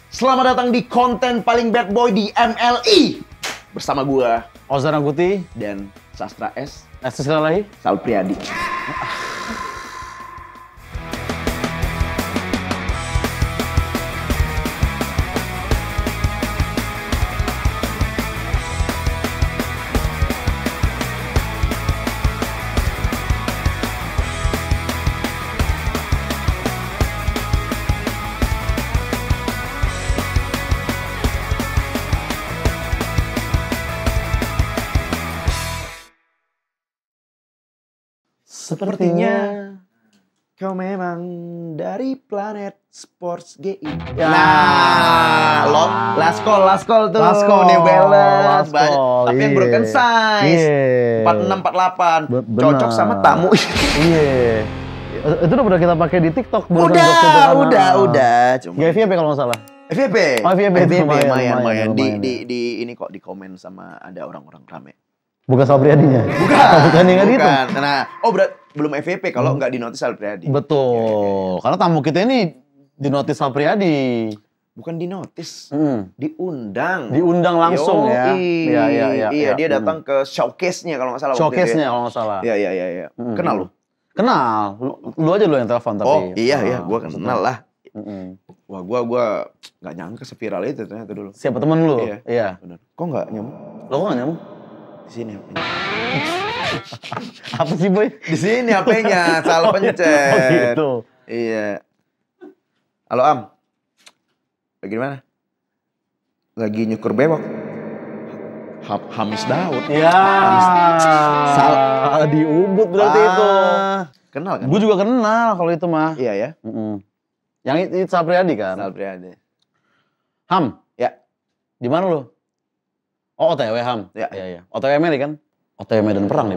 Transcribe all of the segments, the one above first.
Selamat datang di konten paling bad boy di MLI. Bersama gua Ozan Angguti dan Sastra S. Sekali lagi Saul Priadi. Sepertinya kau memang dari planet Sports GI. Ya. Nah, last call tuh. Last call, New Balance. last call, Tapi yang iya. broken size. Iya. 46, 48. Benar. Cocok sama tamu. Iya. Itu udah kita pakai di TikTok. Udah. Cuma Gak FYP kalau nggak salah. FYP. Oh, FYP. Lumayan. Lumayan. Di ini kok di komen sama ada orang-orang rame. Bukan Sal Priadinya. Bukan yang itu. Nah, belum FYP kalau nggak dinotis Sal Priadi. Betul. Karena tamu kita ini dinotis Sal Priadi. Bukan dinotis, diundang. Diundang langsung ya. Iya, dia datang ke showcase-nya kalau nggak salah. Showcase-nya kalau nggak salah. Iya. Kenal lu? Kenal. Lu aja lu yang telepon tapi. Oh iya, gua kenal lah. Wah, gua nggak nyangka seviral itu ternyata dulu. Siapa temen lu? Iya. Benar. Kok nggak nyamuk? Lo kok nggak nyamuk? Di sini HP-nya. Apa sih boy? Di sini HP-nya, salah pencet. Oh gitu. Iya. Halo Am. Lagi mana? Lagi nyukur bewok. Hamis Daud. Iya. Salah di Ubud berarti itu. Kenal kan? Gue juga kenal kalau itu mah. Iya ya. Yang itu Sal Priadi kan? Sal Priadi. Ham. Ya. Di mana lu? Oh, OTW Ham. Ya. Iya. OTW Meli kan? OTW Medan Perang nih.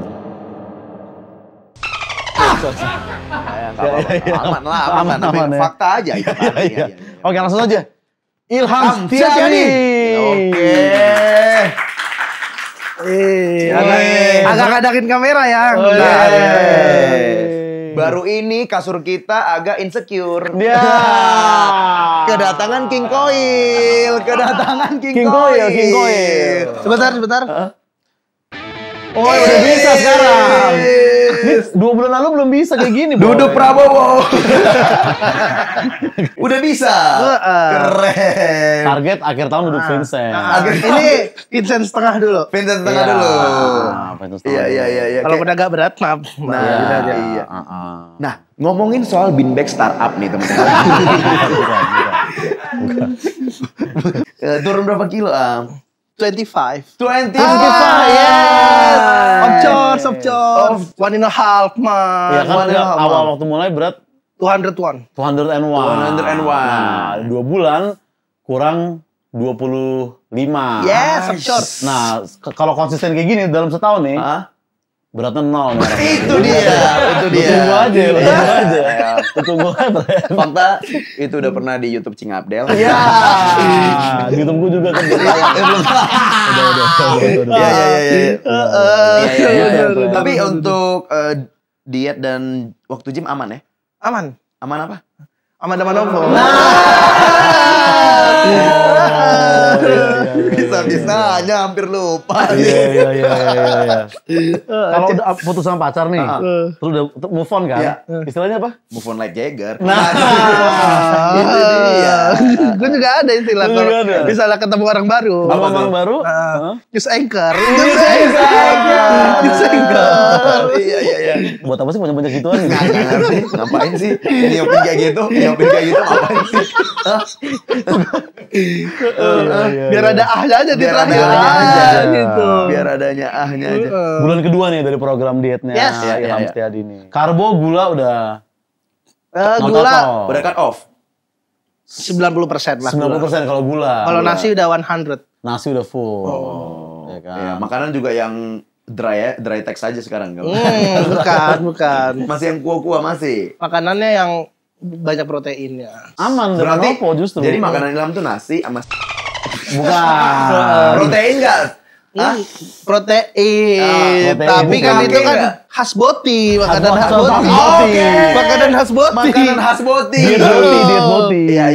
Aman lah. Fakta aja itu. Iya. Oke, langsung aja. Ilham Setiadi. Oke. Agak ngadakin kamera ya. Baru ini kasur kita agak insecure. Ya. Kedatangan King Koil. King Koil. Sebentar. Oh, udah bisa sekarang. Ini 2 bulan lalu belum bisa kayak gini, boy. Duduk Prabowo. Udah bisa. Keren. Target akhir tahun duduk Vincent. Ini Vincent setengah dulu. Vincent tengah dulu. Iya. Kalau udah agak berat, maaf. Iya. Nah, ngomongin soal beanbag startup nih teman-teman. Turun berapa kilo, Am? 25. 25. Yes. Of course. 1.5 mah. Iya kan awal waktu mulai berat 201. 201. 201. Nah, 2 bulan kurang 25. Yes, of course. Nah, kalau konsisten kayak gini dalam setahun nih, beratnya 0. Itu dia. Tunggu aja. Tunggu aja. Fakta itu udah pernah di YouTube Cing Abdel. Iya. Ditunggu juga kan. Iya. Tapi untuk diet dan waktu gym aman ya? Aman. Aman apa? Aman Manopo. Bisa-bisanya hampir lupa. Iya. Kalau udah putus sama pacar nih, terus udah move on kan? Iya. Istilahnya apa? Move on like Jagger. Nah. Itu dia. Gue juga ada istilah kalau misalnya ketemu orang baru. Apa orang baru? Use anchor. Iya. Buat apa sih banyak-banyak gituan? Ngapain sih? Nyiapin kayak gitu ngapain sih? Biar ada ahnya aja di Biar radio adanya aja gitu. Biar adanya ahnya aja. Bulan kedua nih dari program dietnya Ilham Setiadi nih. Karbo gula udah Gula Udah cut off. 90% lah. 90% kalau gula. Kalau nasi udah 100. Nasi udah full. Ya kan? Ya, makanan juga yang dry text aja sekarang kalau. Bukan. Masih yang kuah-kuah masih. Makanannya yang banyak proteinnya. Aman, Berarti Manopo justru. Jadi makanan Ilham tuh nasi sama bukan. protein enggak? Protein. Tapi kan itu kan khas boti, makanan khas boti. Makanan khas boti. Makanan khas boti. Diet boti. Iya.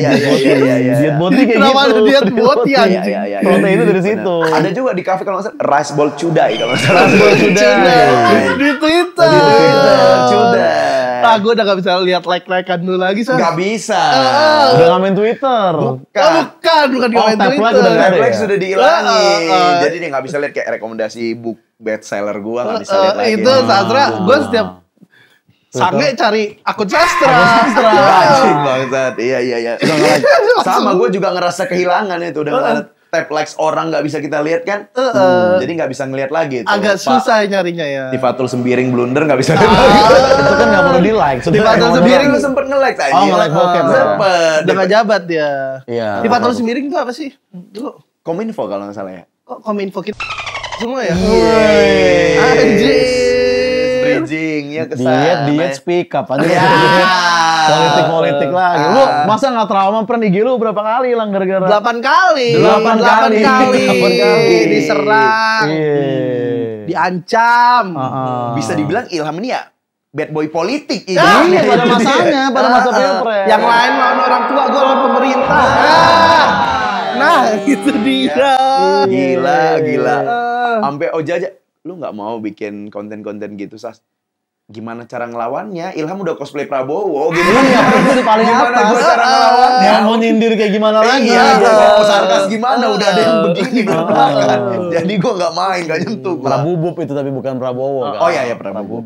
Diet boti kayak Kenapa ada gitu. diet boti anjing? Iya. Proteinnya dari situ. Ada juga di kafe kalau nggak salah rice bowl cudai kalau nggak salah. Di Twitter. Cudai. Ah, gue udah gak bisa lihat like-likean lu lagi, Sas. Nggak bisa. Udah nggak main Twitter. Bukan di main tag Twitter. like udah nggak ada. Netflix ya? sudah dihilangin. Jadi dia nggak bisa lihat kayak rekomendasi book bestseller gua nggak bisa lihat lagi. Itu Sastra, gue setiap sange cari akun Sastra. Anjing bangsat. Iya. Sama gue juga ngerasa kehilangan itu udah tap likes orang nggak bisa kita lihat kan. Jadi nggak bisa ngelihat lagi itu. Agak susah nyarinya ya. Tifatul Sembiring blunder nggak bisa lihat lagi. Itu kan nggak perlu di like. Tifatul Sembiring lu sempet nge-like aja. Oh, nge-like bokep. Sempet. Udah gak jabat dia. Iya. Tifatul Sembiring itu apa sih? Dulu Kominfo kalau nggak salah ya. kok kominfo kita semua ya? Anjir. Bridging ya ke sana. Diet speak up aja. Ya. Politik lagi. Lu masa nggak trauma pernah IG lu berapa kali hilang gara-gara 8 kali. 8 kali. 8 kali diserang. Diancam. Bisa dibilang Ilham ini ya bad boy politik. Iya, pada masanya, pada masa pilpres. Yang lain lawan orang tua, gue lawan pemerintah. Nah, itu dia. Gila. Sampai Oja aja, lu nggak mau bikin konten-konten gitu, Sas? Gimana cara ngelawannya? Ilham udah cosplay Prabowo gitu. Iya, itu di paling Gimana atas. gua cara ngelawannya? Yang mau nyindir kayak gimana lagi? Iya, mau sarkas gimana? Udah ada yang begini belakang. Jadi gua nggak main, nggak nyentuh gua. Prabubub itu tapi bukan Prabowo kan. Oh iya, Prabubub.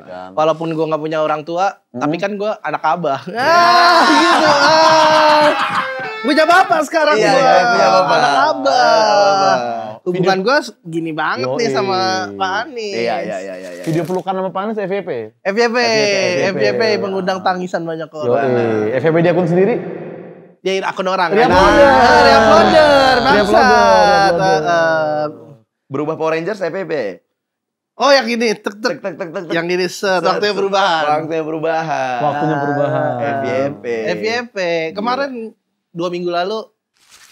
Kan. Walaupun gue nggak punya orang tua, tapi kan gue anak abah. Gitu. Punya bapak sekarang Iya, gue. iya, punya bapak. Anak abah. Hubungan Video- gue gini banget nih sama Pak Anies. Iya. Video pelukan sama Pak Anies FYP. FYP mengundang tangisan banyak orang. FYP di akun sendiri. Dia akun orang. Re-uploader. Bangsat. Berubah Power Rangers FPP. Oh yang ini tek. Yang ini set. Waktunya perubahan. Waktunya perubahan. FYP. Kemarin 2 minggu lalu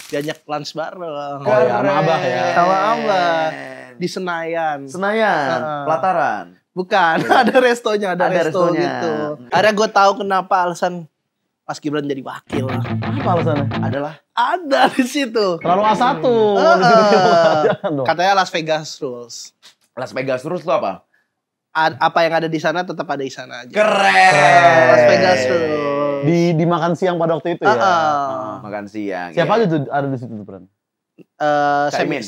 diajak lunch bareng. Oh ya, sama Abah ya. Sama Abah. Di Senayan. Pelataran. Bukan, ada restonya, ada resto restonya. gitu. Ada gue tahu kenapa alasan Mas Gibran jadi wakil. Apa alasannya? Adalah Ada di situ. Terlalu A1. Katanya Las Vegas rules. Las Vegas terus tuh apa? Apa yang ada di sana tetap ada di sana aja. Keren. Las Vegas rules. Di makan siang pada waktu itu ya. Makan siang. Siapa ya. aja tuh ada di situ tuh, Pran? Caimin.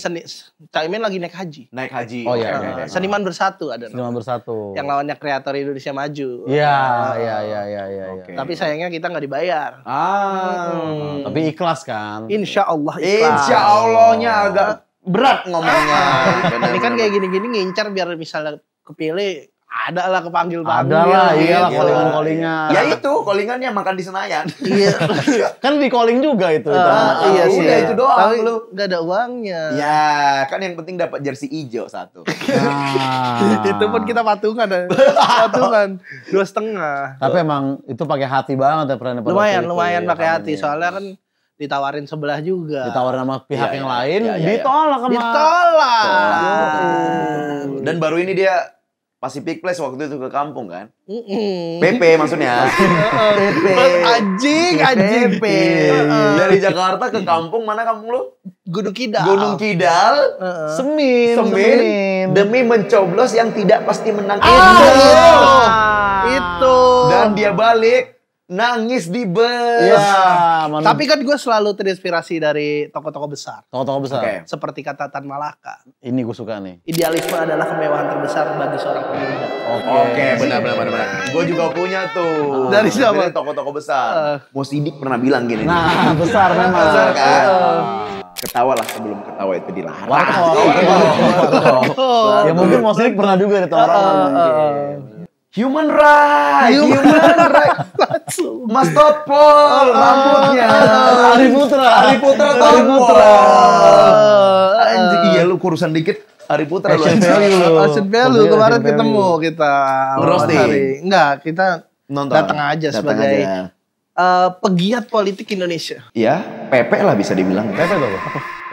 Caimin lagi naik haji. Naik haji. Oh, iya, Oke. iya. Seniman Bersatu ada. Seniman Bersatu. Yang lawannya Kreator Indonesia Maju. Iya. Oke. Tapi sayangnya kita nggak dibayar. Tapi ikhlas kan? Insya Allah ikhlas. Insya Allahnya agak berat ngomongnya. Ini kan kayak gini-gini ngincar biar misalnya kepilih. Ada lah kepanggil-panggil. Ada lah, iyalah gitu. callingan-callingan. Ya itu callingannya makan di Senayan. Iya. Kan di calling juga itu. Iya sih. Udah itu doang Tapi lu. nggak ada uangnya. Ya, kan yang penting dapat jersey hijau satu. Itu pun kita patungan. Patungan 2,5. Tapi emang itu pakai hati banget ya Pran. Lumayan pakai hati. Soalnya kan ditawarin sebelah juga. Ditawarin sama pihak yang lain, Iya. ditolak sama. Ditolak. Dan baru ini dia Pacific Place waktu itu ke kampung kan? Mm-mm. PP maksudnya. PP. Anjing. PP. Dari Jakarta ke kampung, mana kampung lu? Gunung Kidal. Gunung Kidal. Semin. Demi mencoblos yang tidak pasti menang Itu. Dan dia balik nangis di bus. Iya. Tapi kan gue selalu terinspirasi dari tokoh-tokoh besar. Tokoh-tokoh besar. Oke. Seperti kata Tan Malaka. Ini gue suka nih. Idealisme adalah kemewahan terbesar bagi seorang pemuda. Oke, benar. Gue juga punya tuh. Dari siapa? Dari tokoh-tokoh besar. Mo Sidik pernah bilang gini. Nah, besar memang. Besar kan? Ketawa lah sebelum ketawa itu dilarang. Ya mungkin Mo Sidik pernah juga di tongkrongan. Human right. Mas Topol rambutnya. Ari Putra Topol. Anjing, iya lu kurusan dikit. Ari Putra lu. Ocean Value kemarin ketemu kita. Roasting. Enggak, kita Nonton. datang aja sebagai pegiat politik Indonesia. Iya, PP lah bisa dibilang. Pepe tuh.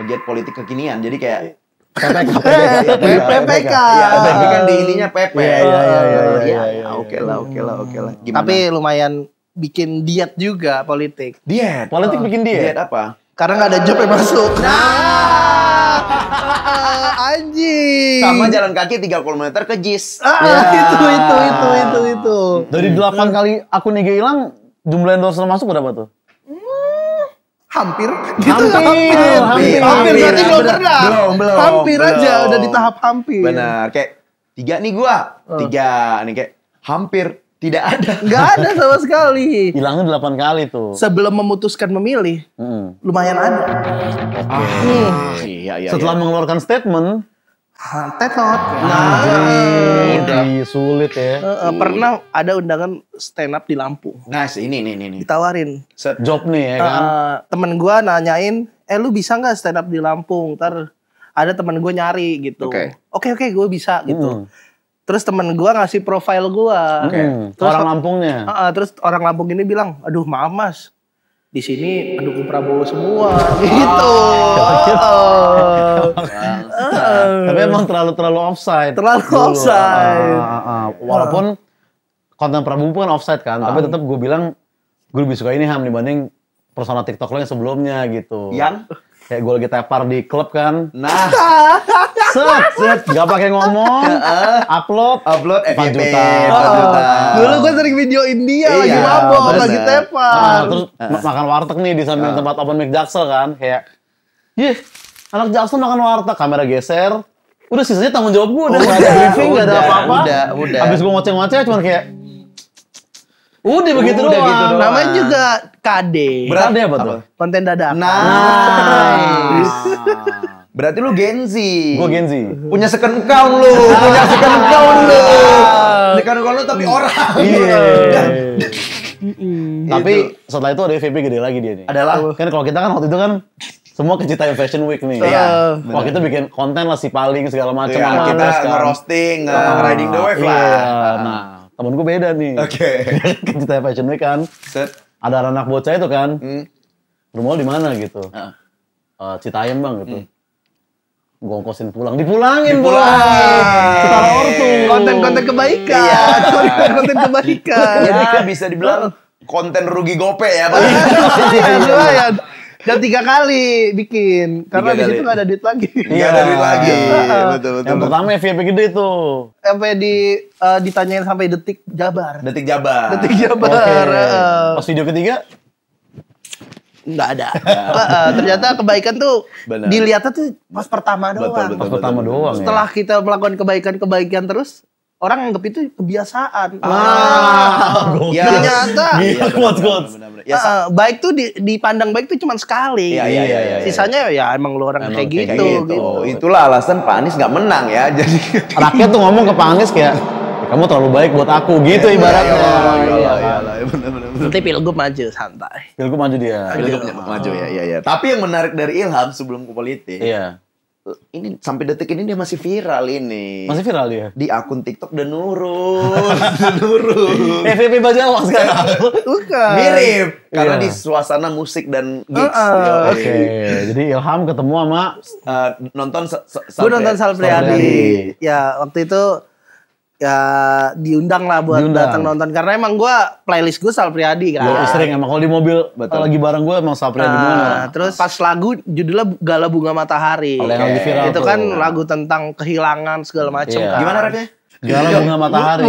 Pegiat politik kekinian. Jadi kayak PPK. Iya, tapi kan di ininya PP. Iya. Oke lah. Gimana? Tapi lumayan bikin diet juga politik. diet. Politik bikin Diet dia. apa? Karena nggak ada job yang masuk. Anjing. Sama jalan kaki 3 km ke JIS. Itu. Dari 8 kali akun IG hilang, jumlah endorse masuk berapa tuh? Hampir. Hampir. Berarti belum pernah. Belum. Hampir aja udah di tahap hampir. Benar. Kayak 3 nih gua. 3 nih kayak hampir tidak ada. Nggak ada sama sekali. Hilangnya 8 kali tuh. Sebelum memutuskan memilih, lumayan ada. Iya. Setelah mengeluarkan statement, Tetot. jadi sulit ya. Pernah ada undangan stand up di Lampung. Nice, ini. Ditawarin. Set. Job nih ya kan. Temen gue nanyain, lu bisa nggak stand up di Lampung? Ntar ada temen gue nyari gitu. Oke, gue bisa gitu. Terus temen gue ngasih profile gue. Terus Orang Lampungnya. Terus orang Lampung ini bilang, aduh maaf mas, di sini pendukung Prabowo semua gitu. Tapi emang terlalu offside. Walaupun konten Prabowo kan offside kan, tapi tetap gue bilang gue lebih suka ini Ham dibanding persona TikTok lo yang sebelumnya gitu. Yang? Kayak gue lagi tepar di klub kan. Nah. Set, gak pakai ngomong, upload 4 juta. Dulu gue sering videoin dia lagi mabok, lagi tepar. Terus makan warteg nih di samping tempat open mic Jaksel kan, kayak, anak Jaksel makan warteg, kamera geser, udah sisanya tanggung jawab gue, udah gak ada briefing, gak ada apa-apa. Udah. Abis gue ngoceh-ngoceh cuman kayak, udah begitu doang. Namanya juga KD. Berarti apa tuh? Konten dadakan. Nice. Berarti lu Gen Z. Gue Gen Z. Punya second account lu. Second account lu tapi orang. Iya. Tapi setelah itu ada FVP gede lagi dia nih. Adalah. Kan kalau kita kan waktu itu kan semua kecintaan Fashion Week nih. Iya. Wah kita bikin konten lah si paling segala macam. Iya, kita nge-roasting, nge-riding the wave lah. Nah, temen gue beda nih. Oke. Kecintaan Fashion Week kan. Set. Ada anak bocah itu kan. Rumah lo di mana gitu. Citayam bang gitu. Gue ongkosin pulang, dipulangin. Setara ortu. Konten-konten kebaikan. Konten kebaikan. Ya bisa dibilang konten rugi gope ya. Lumayan. Dan 3 kali bikin. Karena di situ nggak ada duit lagi. Nggak ada duit lagi. Betul. Yang pertama FVP gede tuh. Sampai ditanyain sampai Detik Jabar. Detik Jabar. Pas video ketiga, nggak ada. Ternyata kebaikan tuh dilihatnya tuh pas pertama doang. pas pertama doang. Setelah kita melakukan kebaikan terus, orang anggap itu kebiasaan. Ternyata Quotes. baik tuh dipandang baik tuh cuma sekali. Iya. Sisanya ya emang lu orang kayak gitu. Itulah alasan Pak Anies nggak menang ya. Jadi rakyat tuh ngomong ke Pak Anies kayak, kamu terlalu baik buat aku gitu ibaratnya. Benar. Nanti Pilgub maju santai. Pilgub maju dia. Maju ya. Tapi yang menarik dari Ilham sebelum ke politik. Iya. Ini sampai detik ini dia masih viral ini. Masih viral dia. Di akun TikTok udah nurun. FVP Bajawa sekarang. Bukan. Mirip karena Iya. di suasana musik dan gigs. Oke. Jadi Ilham ketemu sama Nonton Gue nonton Sal Priadi. Ya waktu itu ya diundang lah buat datang nonton karena emang gue playlist gue Sal Priadi kan. Gue sering emang kalau di mobil lagi bareng gue emang Sapri di mana. Terus pas lagu judulnya Gala Bunga Matahari. Yang lagi viral itu tuh. kan lagu tentang kehilangan segala macam kan. Gimana rapnya? Gala Bunga Matahari.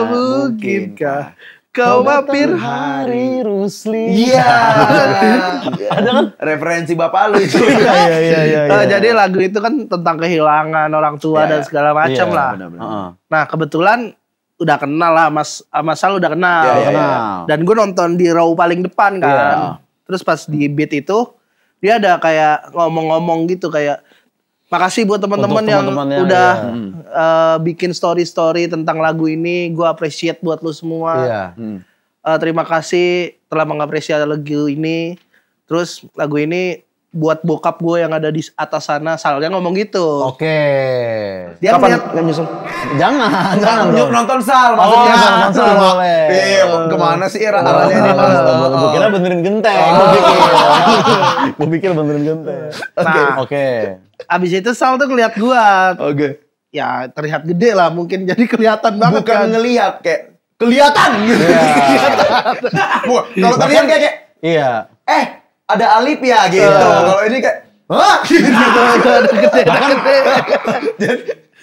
Mungkinkah kau mampir hari Rusli. Iya. Ada kan? Referensi bapak lu itu. Iya. Jadi lagu itu kan tentang kehilangan orang tua dan segala macam lah. Nah kebetulan udah kenal lah Mas Sal udah kenal. Dan gue nonton di row paling depan kan. Terus pas di beat itu dia ada kayak ngomong-ngomong gitu kayak makasih buat teman-teman yang udah bikin story-story tentang lagu ini. Gue appreciate buat lu semua. Terima kasih telah mengapresiasi lagu ini. Terus lagu ini buat bokap gue yang ada di atas sana. Salnya ngomong gitu. Oke. Dia Kapan ngeliat nyusul? Jangan Nonton Sal maksudnya. nonton Sal boleh. Kemana sih arahnya ini Mas? Gue kira benerin genteng. Gue pikir benerin genteng. Oke. Abis itu Sal tuh ngeliat gue. Oke. Ya terlihat gede lah mungkin, jadi kelihatan banget. Bukan ngelihat, kayak kelihatan gitu. Kalau terlihat kayak iya. Ada Alip ya gitu. Kalau ini kayak hah? Gitu. Gede.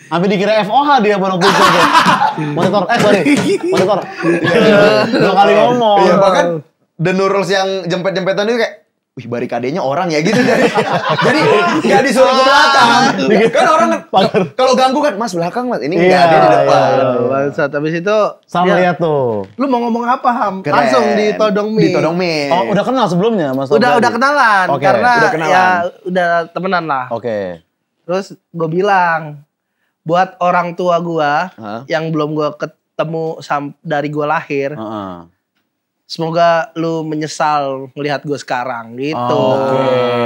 Sampai dikira FOH dia baru itu. Monitor, monitor. 2 kali ngomong. Iya, bahkan The Nurls yang jempet-jempetan itu kayak, wih barikadenya orang ya gitu. Jadi nggak disuruh ke belakang. Kan orang kalau ganggu kan, Mas belakang Mas. Ini nggak ada di depan. Bangsat, habis itu Sama lihat tuh. lu mau ngomong apa Ham? Keren. Langsung ditodong mie. Ditodong mie. Oh, udah kenal sebelumnya Mas? Udah kenalan. Oke. Karena Udah kenalan. ya udah temenan lah. Oke. Terus gue bilang, buat orang tua gue yang belum gue ketemu dari gue lahir, semoga lu menyesal melihat gue sekarang gitu. Oke.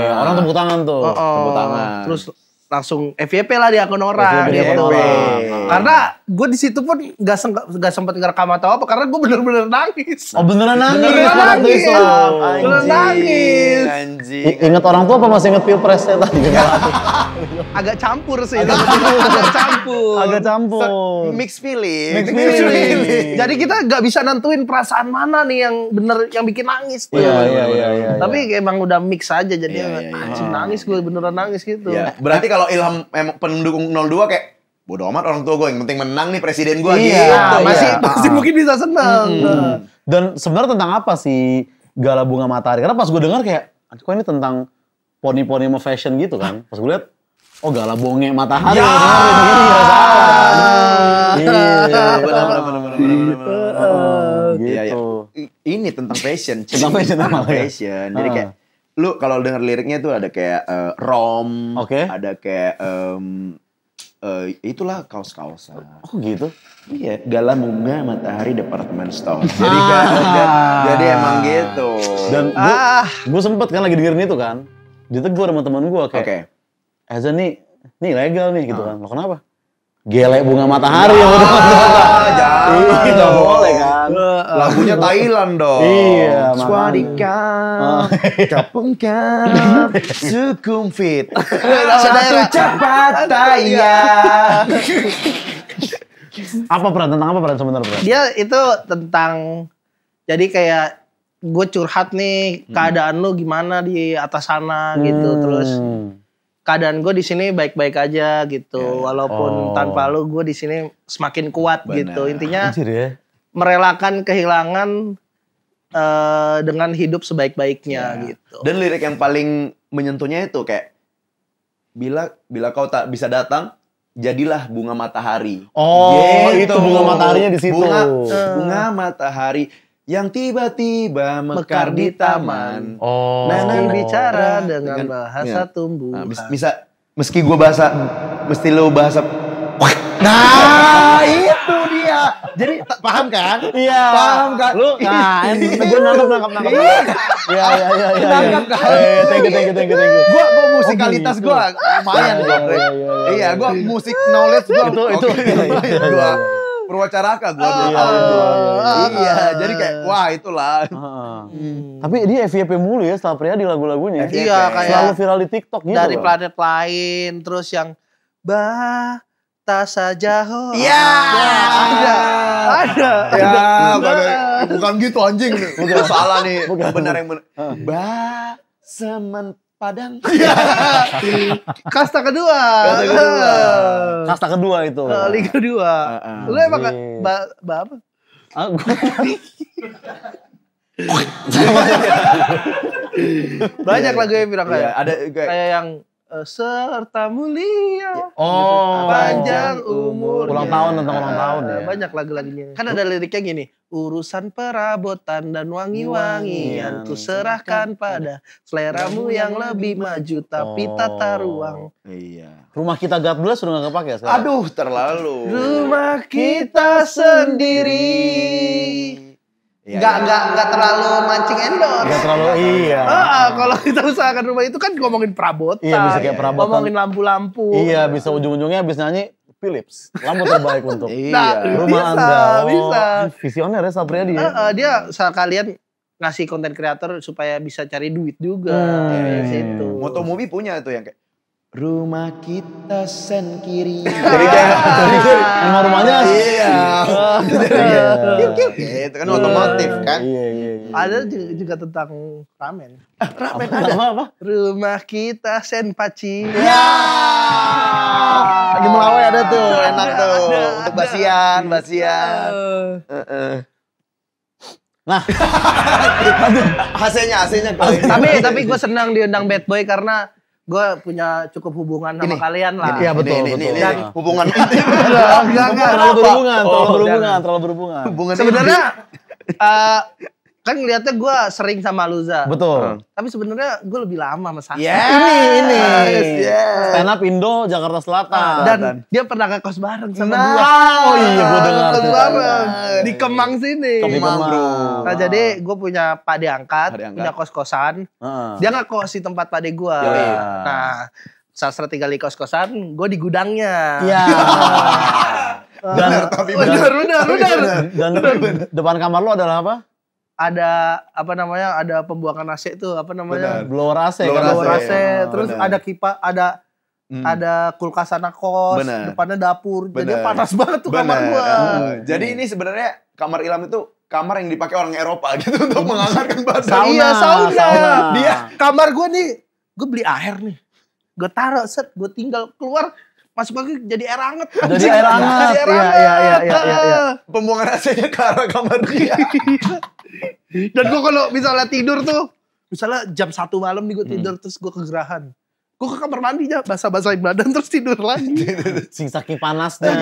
Orang tepuk tangan tuh. Tepuk tangan. Terus langsung FYP lah di akun orang FYP. gitu. Karena gue di situ pun gak sempet ngerekam atau apa, karena gue bener-bener nangis. Oh beneran nangis. Beneran nangis. Anjing. Beneran nangis. Anjing. Ingat orang tua apa masih inget pilpresnya tadi? Agak campur sih. Agak campur. Agak campur. Mixed feeling. Mixed feeling. Jadi kita gak bisa nentuin perasaan mana nih yang bener, yang bikin nangis. Iya. Tapi emang udah mix aja, jadi Iya. anjing nangis, gue beneran nangis gitu. Ya, berarti kalau Ilham emang pendukung 02 kayak bodo amat orang tua gue, yang penting menang nih presiden gue Iya, gitu. masih mungkin bisa seneng. Dan sebenarnya tentang apa sih Gala Bunga Matahari? Karena pas gue dengar kayak, kok ini tentang poni-poni sama fashion gitu kan. Pas gue lihat, oh Gala Bunga Matahari. Ya. Iya, Benar. Gitu. Ini tentang fashion. Tentang fashion emang ya? Fashion. Jadi kayak lu kalau denger liriknya tuh ada kayak rom, Oke. ada kayak itulah kaos-kaosan. Oh gitu? Iya, Gala Bunga Matahari Department Store. Jadi jadi emang gitu. Dan gue sempet kan lagi dengerin itu kan, ditegur sama teman gue kayak, Eza nih legal nih gitu kan. Lo kenapa? Gelek bunga matahari ya udah. Jangan Nggak boleh kan. Lagunya Thailand dong. Iya, Swadika, Kapungka, Sukhumvit, Satu cepat taya. Tentang apa peran sebenarnya? Dia itu tentang, jadi kayak gue curhat nih, keadaan lu gimana di atas sana gitu, terus keadaan gue di sini baik-baik aja gitu, walaupun tanpa lu gue di sini semakin kuat gitu. Intinya merelakan kehilangan dengan hidup sebaik-baiknya gitu. Dan lirik yang paling menyentuhnya itu kayak bila kau tak bisa datang, jadilah bunga matahari. Oh, gitu. Itu bunga mataharinya di situ. Bunga matahari yang tiba-tiba mekar di taman. Oh. Meski bicara dengan bahasa tumbuhan. Meski gue bahasa, mesti lo bahasa. Nah, itu dia. Jadi paham kan? Iya. Paham kan? Lu gue nangkep. Iya. Nangkep kan? Thank you. Gue musikalitas gue lumayan gue. Iya, gue musik knowledge gue. Itu. Gue Purwacaraka gue. Iya, jadi kayak wah itulah. Tapi dia FYP mulu ya setelah pria di lagu-lagunya. Iya, kayak selalu viral di TikTok gitu. Dari planet lain, terus yang saja ho. Iya. Ada. Ya, bukan gitu anjing. Bukan salah nih. Benar yang benar. Semen Padang. Kasta kedua. Kasta kedua itu. Liga 2. Lu emang apa? Banyak lagu yang bilang kayak ada kayak yang serta mulia. Oh, panjang umur. Ulang tahun tentang ulang tahun ya. Banyak lagu-lagunya. Kan ada liriknya gini, urusan perabotan dan wangi-wangian ku serahkan pada seleramu yang lebih maju tapi tata ruang. Iya. Rumah kita God Bless udah gak kepake sekarang? Aduh, terlalu. Rumah kita sendiri Nggak terlalu mancing endorse. Nggak terlalu, iya. Kalau kita usahakan rumah itu kan ngomongin perabotan. Iya, bisa kayak perabotan. Ngomongin lampu-lampu. Iya, bisa ujung-ujungnya habis nyanyi Philips. Lampu terbaik untuk rumah bisa, Anda. Bisa. Visioner ya Sapriadi ya. Dia sekalian ngasih konten kreator supaya bisa cari duit juga. Situ. Motomovie punya tuh yang kayak rumah kita sen kiri. Jadi kayak Emang rumahnya iya. Itu kan otomotif kan. Iya. Ada juga tentang ramen. Ramen ada. Apa? Rumah kita sen paci. Ya. Lagi melawai ada tuh, enak tuh. Untuk basian. Nah, AC-nya. Tapi gue senang diundang Bad Boy karena gue punya cukup hubungan sama kalian lah. Iya betul. Dan hubungan Enggak. Terlalu berhubungan. Sebenarnya kan ngeliatnya gue sering sama Luza. Betul. Tapi sebenarnya gue lebih lama sama Sastra. Ini. Yes. Stand up Indo Jakarta Selatan. Dan dia pernah ngekos bareng sama gue. Oh iya, gue dengar. Ngekos bareng di Kemang sini. Kemang, bro. Nah jadi gue punya pade angkat, punya kos-kosan. Dia ngekos di tempat pade gue. Nah Sastra tinggal di kos-kosan, gue di gudangnya. Iya. Bener. Dan depan kamar lo adalah apa? Ada ada pembuangan AC itu Blower AC. Blower AC. Terus ada kipas, ada kulkas anak kos, depannya dapur. Jadi panas banget tuh kamar gua. Jadi ini sebenarnya kamar Ilham itu kamar yang dipakai orang Eropa gitu untuk menghangatkan badan. Iya, sauna. Dia kamar gua nih, gua beli air nih. Gua taruh gua tinggal keluar masuk lagi jadi air hangat. Jadi air hangat. Iya. Pembuangan AC-nya ke arah kamar dia. Dan gue kalau misalnya tidur tuh, misalnya jam 1 malam nih gue tidur terus gue kegerahan. Gue ke kamar mandi aja, basah-basahin badan terus tidur lagi. Saking panasnya.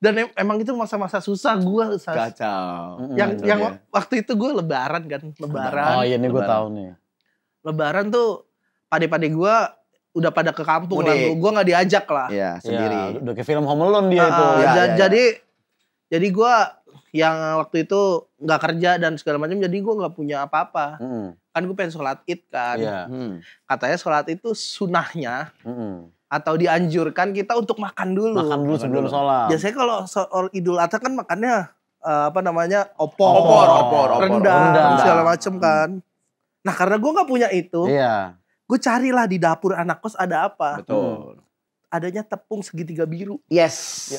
Dan emang itu masa-masa susah gue. Kacau. Yang waktu itu gue lebaran kan, lebaran. Oh iya, ini gue tahu nih. Lebaran tuh pade-pade gue udah pada ke kampung lah, gue nggak diajak lah. Iya, sendiri. Udah kayak film Home Alone dia itu. Jadi gue yang waktu itu nggak kerja dan segala macam, jadi gue nggak punya apa-apa. Kan gue pengen sholat id kan. Katanya sholat itu sunahnya atau dianjurkan kita untuk makan dulu. Makan dulu sebelum sholat. Biasanya kalau Idul Adha kan makannya opor, rendang, segala macam kan. Nah karena gue nggak punya itu, gue carilah di dapur anak kos ada apa. Betul. Adanya tepung segitiga biru. Yes.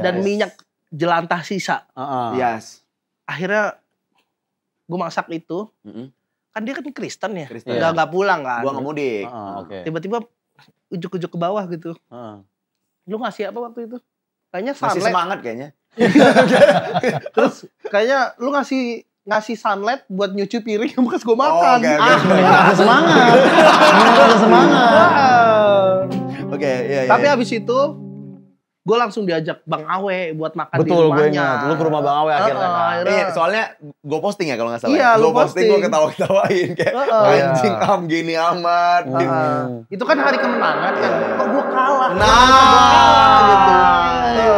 Dan minyak jelantah sisa. Yes. Akhirnya gue masak itu. Kan dia kan Kristen ya. Gak pulang kan. Gue gak mudik. Tiba-tiba ujuk-ujuk ke bawah gitu. Lu ngasih apa waktu itu? Kayaknya sunlight. Masih semangat kayaknya. Terus kayaknya lu ngasih sunlight buat nyuci piring yang bekas gue makan. Ada semangat. Oke, iya. Tapi habis itu gue langsung diajak Bang Awe buat makan di rumahnya. Betul, gue ingat. Lu ke rumah Bang Awe akhirnya kan. Soalnya gue posting ya kalau nggak salah. Iya, gue posting, gue ketawa-ketawain kayak anjing gini amat. Itu kan hari kemenangan kan. Kok gue kalah? Gitu.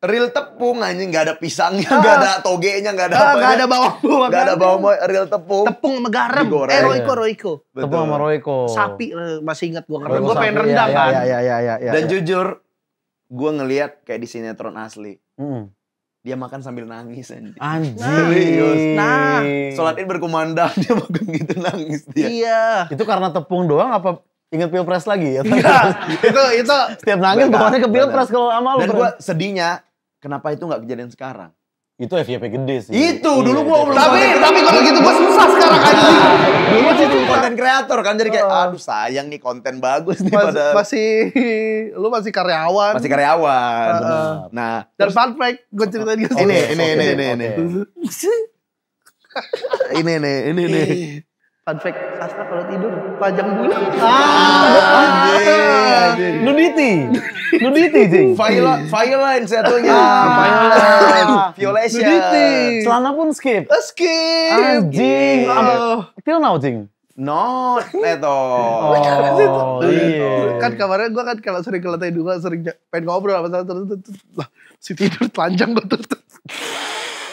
Real tepung anjing, nggak ada pisangnya, nggak ada togenya, nggak ada apa. Nggak ada bawang. Nggak ada bawang, real tepung. Tepung sama garam. Royco. Tepung sama Royco. Sapi masih ingat gue karena gue pengen rendang kan. Iya. Dan jujur, gue ngelihat kayak di sinetron asli. Dia makan sambil nangis anjing. Nah, sholat id berkumandang dia makan gitu nangis dia. Iya. Itu karena tepung doang apa? Ingat Pilpres lagi ya? Itu setiap nangis pokoknya ke Pilpres kalau sama lu. Dan gue sedihnya, kenapa itu nggak kejadian sekarang? Itu FYP gede sih. Itu dulu gue belum. Tapi kalau gitu gue susah sekarang anjing. Dulu sih konten kreator kan, jadi kayak aduh sayang nih konten bagus nih pada. Lu masih karyawan. Masih karyawan. Nah, dan fun fact gue ceritain ke sini. Ini. Fun fact, Sastra kalau tidur pajang bulan. Nudity, Jing. Violence satunya. Violation. Nudity. Celana pun skip. Skip. Anjing. Till now, Jing. Not Neto. Iya. Kan kamarnya gue kan kalau sering ke lantai 2 sering pengen ngobrol sama satu lah si tidur telanjang gue tuh.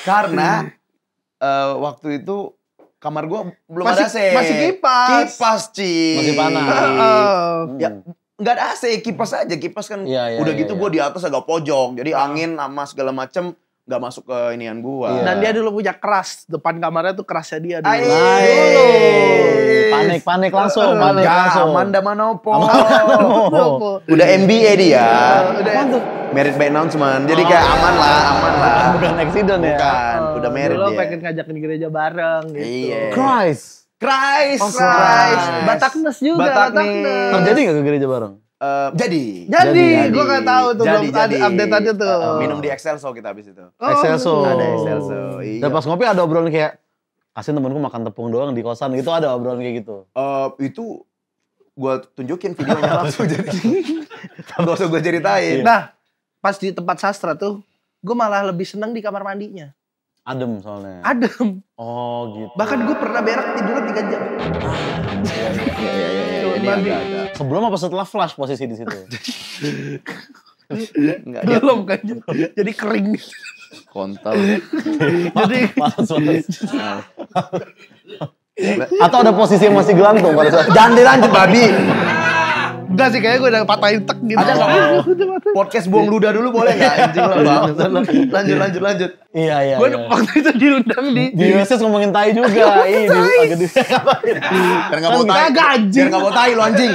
Karena waktu itu kamar gue belum ada AC. Masih kipas. Kipas, Ci. Masih panas. Ya, nggak ada AC, kipas aja. Kipas kan udah gitu gue di atas agak pojok. Jadi angin sama segala macem nggak masuk ke inian gue. Dan dia dulu punya keras. Depan kamarnya tuh kerasnya dia dulu. Panik langsung. Panik langsung. Amanda Manopo. Udah MBA dia. Udah married by announcement. Jadi kayak aman lah. Bukan accident ya. Bukan, udah married dulu dia. pengen ngajakin gereja bareng gitu. Iya. Christ. Bataknes juga. Bataknes. Terjadi gak ke gereja bareng? Jadi. Gue gak tahu tuh. Belum update aja tuh. Minum di Excelso kita habis itu. Excelso. Ada Excelso. Dan pas ngopi ada obrolan kayak, kasih temenku makan tepung doang di kosan gitu, ada obrolan kayak gitu. Itu gue tunjukin videonya langsung jadi. Gak usah gue ceritain. Nah, pas di tempat sastra tuh, gue malah lebih seneng di kamar mandinya. Adem soalnya. Adem. Oh gitu. Bahkan gue pernah berak tidurnya 3 jam. Iya. Sebelum apa setelah flash posisi di situ? Belum kan. Jadi kering. Kontol. Jadi Males. Atau ada posisi yang masih gelantung pada saat. Jangan dilanjut, babi. enggak sih, kayaknya gue udah patahin tek gitu. Ada nggak? Podcast buang ludah dulu boleh nggak? Anjing lah, lanjut. Iya. Gue waktu itu diundang di USS ngomongin tai juga. Agak di. Biar nggak bawa tai. Kagak, anjing. Biar nggak bawa tai lo anjing.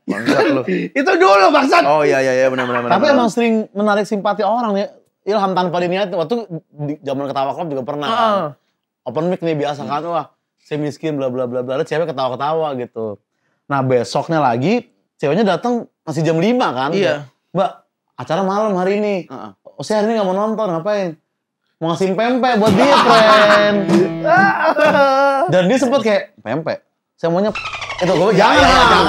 Bangsat lo. Itu dulu bangsat. Oh iya benar. Tapi emang sering menarik simpati orang ya. Ilham tanpa diniat waktu di zaman ketawa klub juga pernah. Open mic nih biasa kan, wah saya miskin bla bla bla bla, cewek ketawa-ketawa gitu. Nah besoknya lagi ceweknya datang masih jam 5 kan. Iya. Mbak, acara malam hari ini. Oh saya hari ini gak mau nonton, ngapain? Mau ngasih pempek buat dia, friend. Dan dia sempet kayak, pempek? Saya maunya itu gue jangan.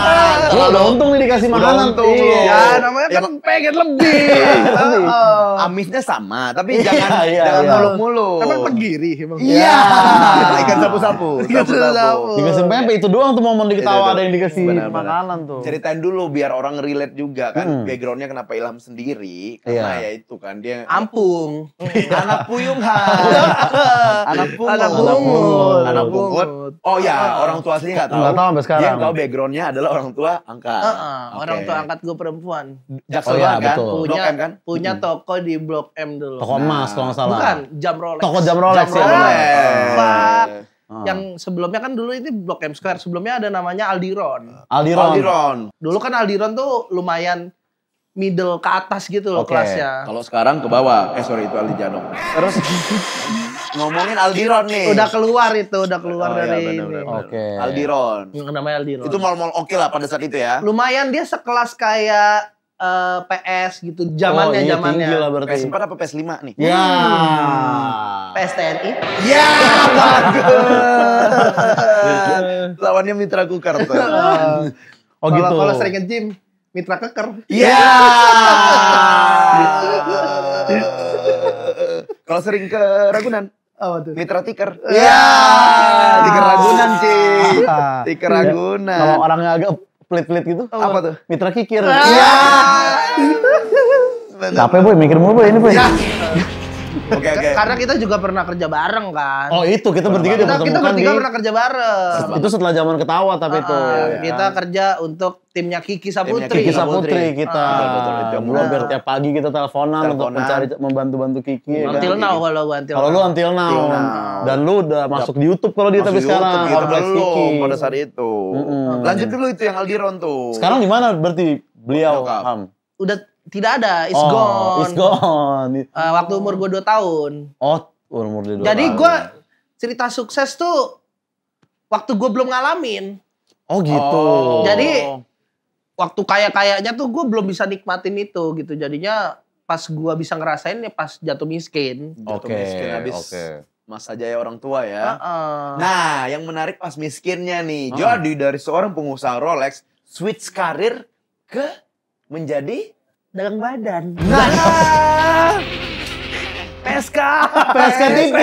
Lu udah untung nih dikasih makanan tuh. Ya namanya kan pengen lebih. Amisnya sama, tapi jangan muluk-muluk. Emang penggiri emang. Iya. Ikan sapu-sapu. Dikasih pempek itu doang tuh momen diketawa, ada yang dikasih makanan tuh. Ceritain dulu biar orang relate juga kan. Backgroundnya kenapa Ilham sendiri. Karena ya itu kan dia Ampung. anak puyung Anak pungut. Oh ya, orang tua aslinya nggak tahu. Nggak tahu sampai sekarang. Dia tahu backgroundnya adalah orang tua angkat. Orang tua angkat gue perempuan. Jaksel kan? betul. Blok M kan? Punya toko di Blok M dulu. Toko emas kalau nggak salah. Bukan, jam Rolex. Toko jam Rolex. Pak. Yang sebelumnya kan dulu ini Blok M Square. Sebelumnya ada namanya Aldiron. Dulu kan Aldiron tuh lumayan middle ke atas gitu loh kelasnya. Kalau sekarang ke bawah. Sorry itu Aldijano. Terus ngomongin Aldiron nih. Udah keluar dari ini. Oke. Aldiron. Namanya Aldiron. Itu mal-mal oke lah pada saat itu ya. Lumayan dia sekelas kayak PS gitu zamannya. Tinggi lah berarti. PS4 apa PS5 nih? Ya. PS TNI. Ya, bagus. Lawannya Mitra Kukar tuh. Oh gitu. Kalau sering nge-gym, Mitra Keker. Iya. Kalau sering ke Ragunan, Apa tuh? Mitra Tiker. Iya. Tiker Ragunan, Cing. Tiker Ragunan. Kalau orangnya agak pelit-pelit gitu. Apa tuh? Mitra Kikir. Iya. Capek boy, mikir mulu boy ini boy. Oke. Karena kita juga pernah kerja bareng kan. Oh itu, kita bertiga Kita dipertemukan bertiga di... pernah kerja bareng. Itu setelah zaman ketawa tapi itu. Kita kerja untuk timnya Kiki Saputri. Kiki Saputri kita. Betul. Dulu hampir tiap pagi kita teleponan untuk mencari membantu Kiki. Until now kalau gue Kalau lu until now. Dan lu udah masuk di YouTube kalau dia tapi sekarang. Belum pada saat itu. Lanjut dulu itu yang Aldiron tuh. Sekarang di mana berarti beliau? Udah tidak ada, is gone. Is gone. Waktu umur gue 2 tahun. Oh, umur dia 2 tahun. Jadi gue cerita sukses tuh waktu gue belum ngalamin. Oh gitu. Jadi waktu kaya-kayanya tuh gue belum bisa nikmatin itu gitu. Jadinya pas gue bisa ngerasain ya pas jatuh miskin. Oke. Masa jaya orang tua ya. Nah, yang menarik pas miskinnya nih. Jadi dari seorang pengusaha Rolex, switch karir ke menjadi dagang badan. Nah, PSK. PSK TV.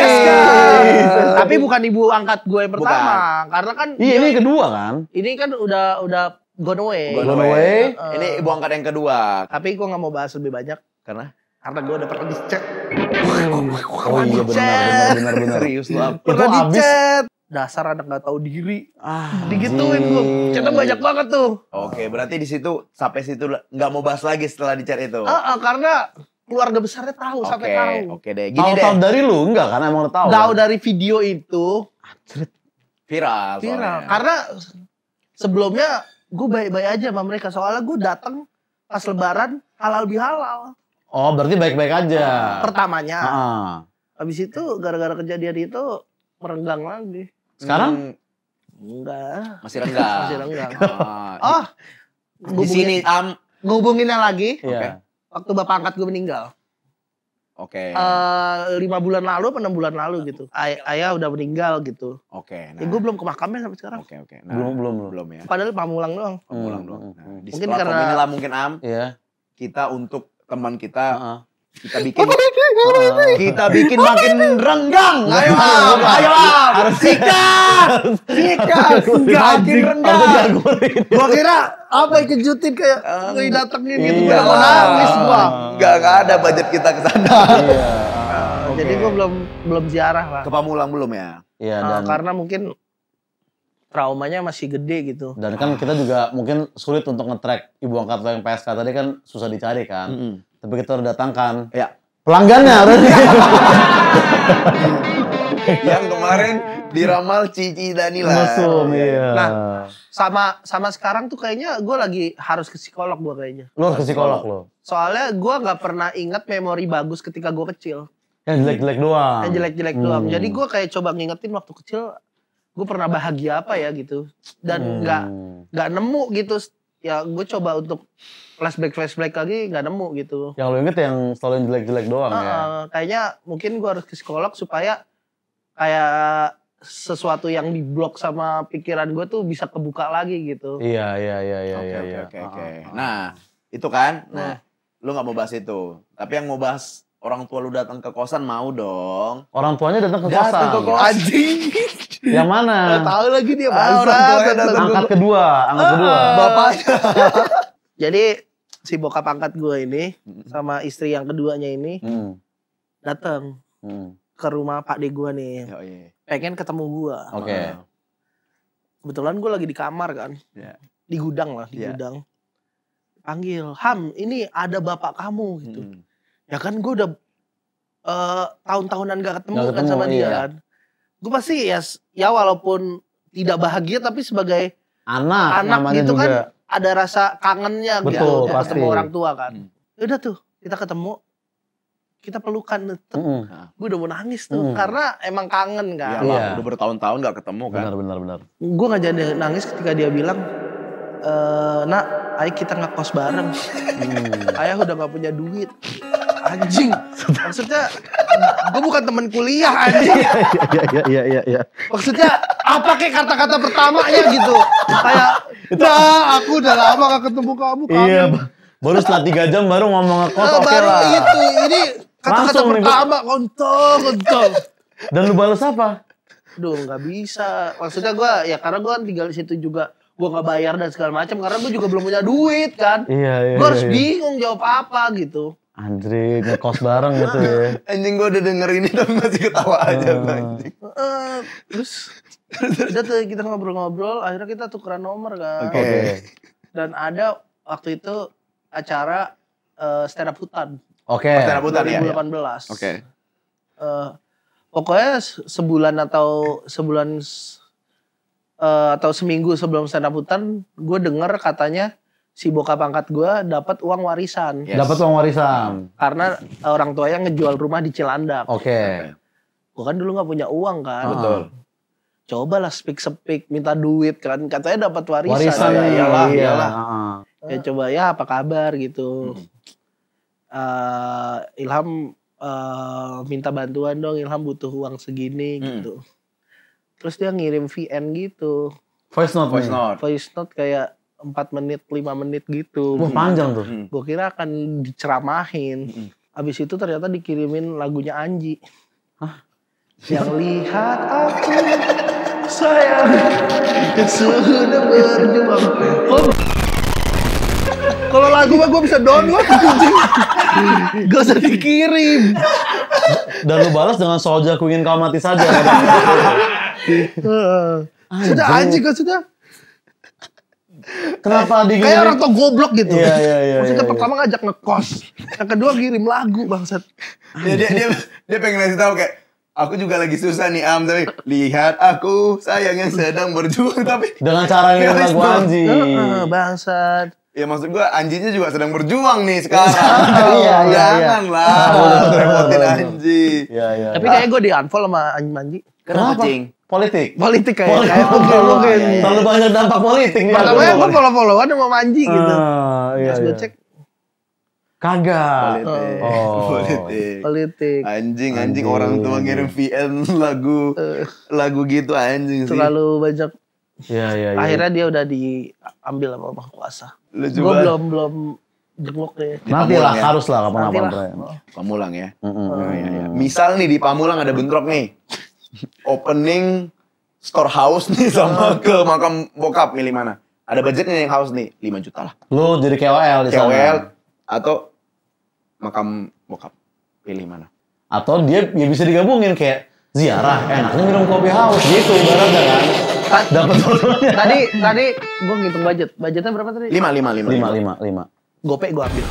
Tapi bukan ibu angkat gue yang pertama, karena kan Iya, ini kedua kan? ini kan udah gone away. Gone away. Ini ibu angkat yang kedua. Tapi gue nggak mau bahas lebih banyak Karena gue udah pernah dicet. Oh iya benar. serius lah. Pernah Itu abis. dicet. Dasar anak nggak tahu diri. Digituin gue. Chatnya banyak banget tuh. Oke, berarti di situ sampai situ nggak mau bahas lagi setelah di chat itu. Karena keluarga besarnya tahu, sampai tahu. Oke deh. Gini deh. Tahu dari lu enggak kan emang lu tahu. Tahu dari video itu Viral. viral. soalnya. Karena sebelumnya gue baik-baik aja sama mereka. Soalnya gue datang pas lebaran halal bihalal. Oh, berarti baik-baik aja. Pertamanya. Heeh. Habis itu gara-gara kejadian itu merenggang lagi. Sekarang Enggak. Masih renggang. Masih renggang. Oh, di sini Ngubunginnya lagi iya. waktu bapak angkat gue meninggal. Oke. 5 bulan lalu atau 6 bulan lalu gitu. Ayah udah meninggal gitu. Oke. Ya gue belum ke makamnya sampai sekarang. Oke. Nah, Belum. ya. Padahal pamulang doang. Pulang doang. Nah, di Mungkin platform karena- inilah mungkin Iya. kita untuk teman kita Heeh. kita bikin makin renggang. Ayo harus sikat makin renggang. Gua kira apa yang kejutin kayak gue datengin gitu. Iya. Gue nangis gua. Nggak ada budget kita ke sana. Iya. Jadi gue belum ziarah lah. Ke Pamulang belum ya? Iya dan Karena mungkin traumanya masih gede gitu. dan kan kita juga mungkin sulit untuk nge-track ibu angkat lo yang PSK tadi kan susah dicari kan. Tapi kita udah datangkan. Ya. Pelanggannya. Yang kemarin diramal Cici Danila. Mesum, iya. Nah, sama sekarang tuh kayaknya gue lagi harus ke psikolog gue kayaknya. Lo harus ke psikolog lo. Soalnya gue nggak pernah ingat memori bagus ketika gue kecil. Yang jelek-jelek doang. Yang jelek-jelek doang. Jadi gue kayak coba ngingetin waktu kecil gue pernah bahagia apa ya gitu. Dan nggak nemu gitu. Ya gue coba untuk flashback lagi nggak nemu gitu. Yang lo inget yang selalu yang jelek-jelek doang ya. Kayaknya mungkin gue harus ke psikolog supaya kayak sesuatu yang diblok sama pikiran gue tuh bisa kebuka lagi gitu. Iya. Oke. Nah, itu kan. Nah, lu nggak mau bahas itu. Tapi yang mau bahas orang tua lu datang ke kosan mau dong. Orang tuanya datang ke Datang kosan. ke kosan. Anjing. Yang mana? Gak tahu lagi dia orang tuanya datang Angkat kedua. Bapaknya. Jadi si bokap angkat gue ini sama istri yang keduanya ini datang ke rumah Pak De gue nih. Pengen ketemu gue. Oke. Kebetulan gue lagi di kamar kan. Iya. Di gudang lah, di gudang. Panggil, Ham, ini ada bapak kamu gitu. Ya kan gue udah tahun-tahunan gak ketemu kan sama dia kan. Gue pasti ya walaupun tidak bahagia tapi sebagai anak gitu juga. kan ada rasa kangennya Betul, gitu pasti. ketemu orang tua kan. Udah tuh kita ketemu, kita pelukan. Gue udah mau nangis tuh karena emang kangen kan. Iya. Udah bertahun-tahun gak ketemu kan. Benar. Gue gak jadi nangis ketika dia bilang, nak, ayo kita ngekos bareng. Ayah udah gak punya duit. Anjing. Maksudnya, gue bukan temen kuliah anjing. Iya. Maksudnya, apa kayak kata-kata pertamanya gitu. Kayak, nah aku udah lama gak ketemu kamu. Iya, baru setelah 3 jam baru ngomong ngekos oke baru lah. itu, ini kata-kata Langsung nih, pertama, kontol. Dan lu balas apa? Duh, gak bisa. Maksudnya gue, ya karena gue kan tinggal di situ juga. Gue gak bayar dan segala macam karena gue juga belum punya duit kan. Iya. Gue harus bingung jawab apa gitu. Anjir, ngekos bareng gitu ya. Anjing gue udah denger ini tapi masih ketawa aja anjing. Terus udah tuh kita ngobrol-ngobrol, akhirnya kita tukeran nomor kan. Oke. Dan ada waktu itu acara stand up hutan. Oke. Stand up hutan ya. 2018. Oke. Pokoknya sebulan atau seminggu sebelum stand up hutan, gue denger katanya si bokap angkat gue dapat uang warisan. Yes. Dapat uang warisan. Karena orang tuanya ngejual rumah di Cilandak. Oke. Gue kan dulu nggak punya uang kan. Betul. Cobalah speak minta duit kan. Katanya dapat warisan. Warisan Ya, iyalah. Iya. Ya coba ya apa kabar gitu. Ilham minta bantuan dong. Ilham butuh uang segini gitu. Terus dia ngirim VN gitu. Voice note. Voice note kayak 4 menit, 5 menit gitu. Wah, panjang tuh. Gue kira akan diceramahin. Abis itu ternyata dikirimin lagunya Anji. Yang lihat aku sayang sudah berjuang. Kalau lagu mah gue bisa download anjing. Gak usah dikirim. Dan lu balas dengan Soldier Ku Ingin Kau Mati Saja. Sudah anjing kan sudah. Kenapa dikirim? Kayak orang tua goblok gitu. Iya. Maksudnya pertama ngajak ngekos. Yang kedua kirim lagu bangsat. Dia pengen ngasih tahu kayak aku juga lagi susah nih tapi lihat aku sayang yang sedang berjuang tapi dengan cara ngirim lagu Anji. Bangsat. Ya maksud gua Anjinya juga sedang berjuang nih sekarang. Iya. Janganlah repotin Anji. Iya. Tapi kayaknya gue di unfollow sama Anji. Kenapa? Politik Kayak mungkin. Terlalu banyak dampak politik nih. Makanya gue follow-followan sama Anji gitu. Iya. Pas gue cek. Kagak. Politik. Anjing orang tua ngirim VN lagu gitu anjing sih. Terlalu banyak. Iya. Akhirnya dia udah diambil sama Maha Kuasa. Gue belum jenguk deh. Nanti lah, harus lah kapan-kapan. Pamulang ya. Ya. Misal nih di Pamulang ada bentrok nih. Opening storehouse nih sama ke makam bokap, milih mana? Ada budgetnya yang house nih, 5 juta lah. Lu jadi KOL di sana. KOL atau makam bokap, pilih mana? Atau dia ya bisa digabungin kayak ziarah, enaknya minum kopi house gitu ibaratnya kan. Dapat fotonya. Tadi gue ngitung budget. Budgetnya berapa tadi? 5. Gopek gue ambil.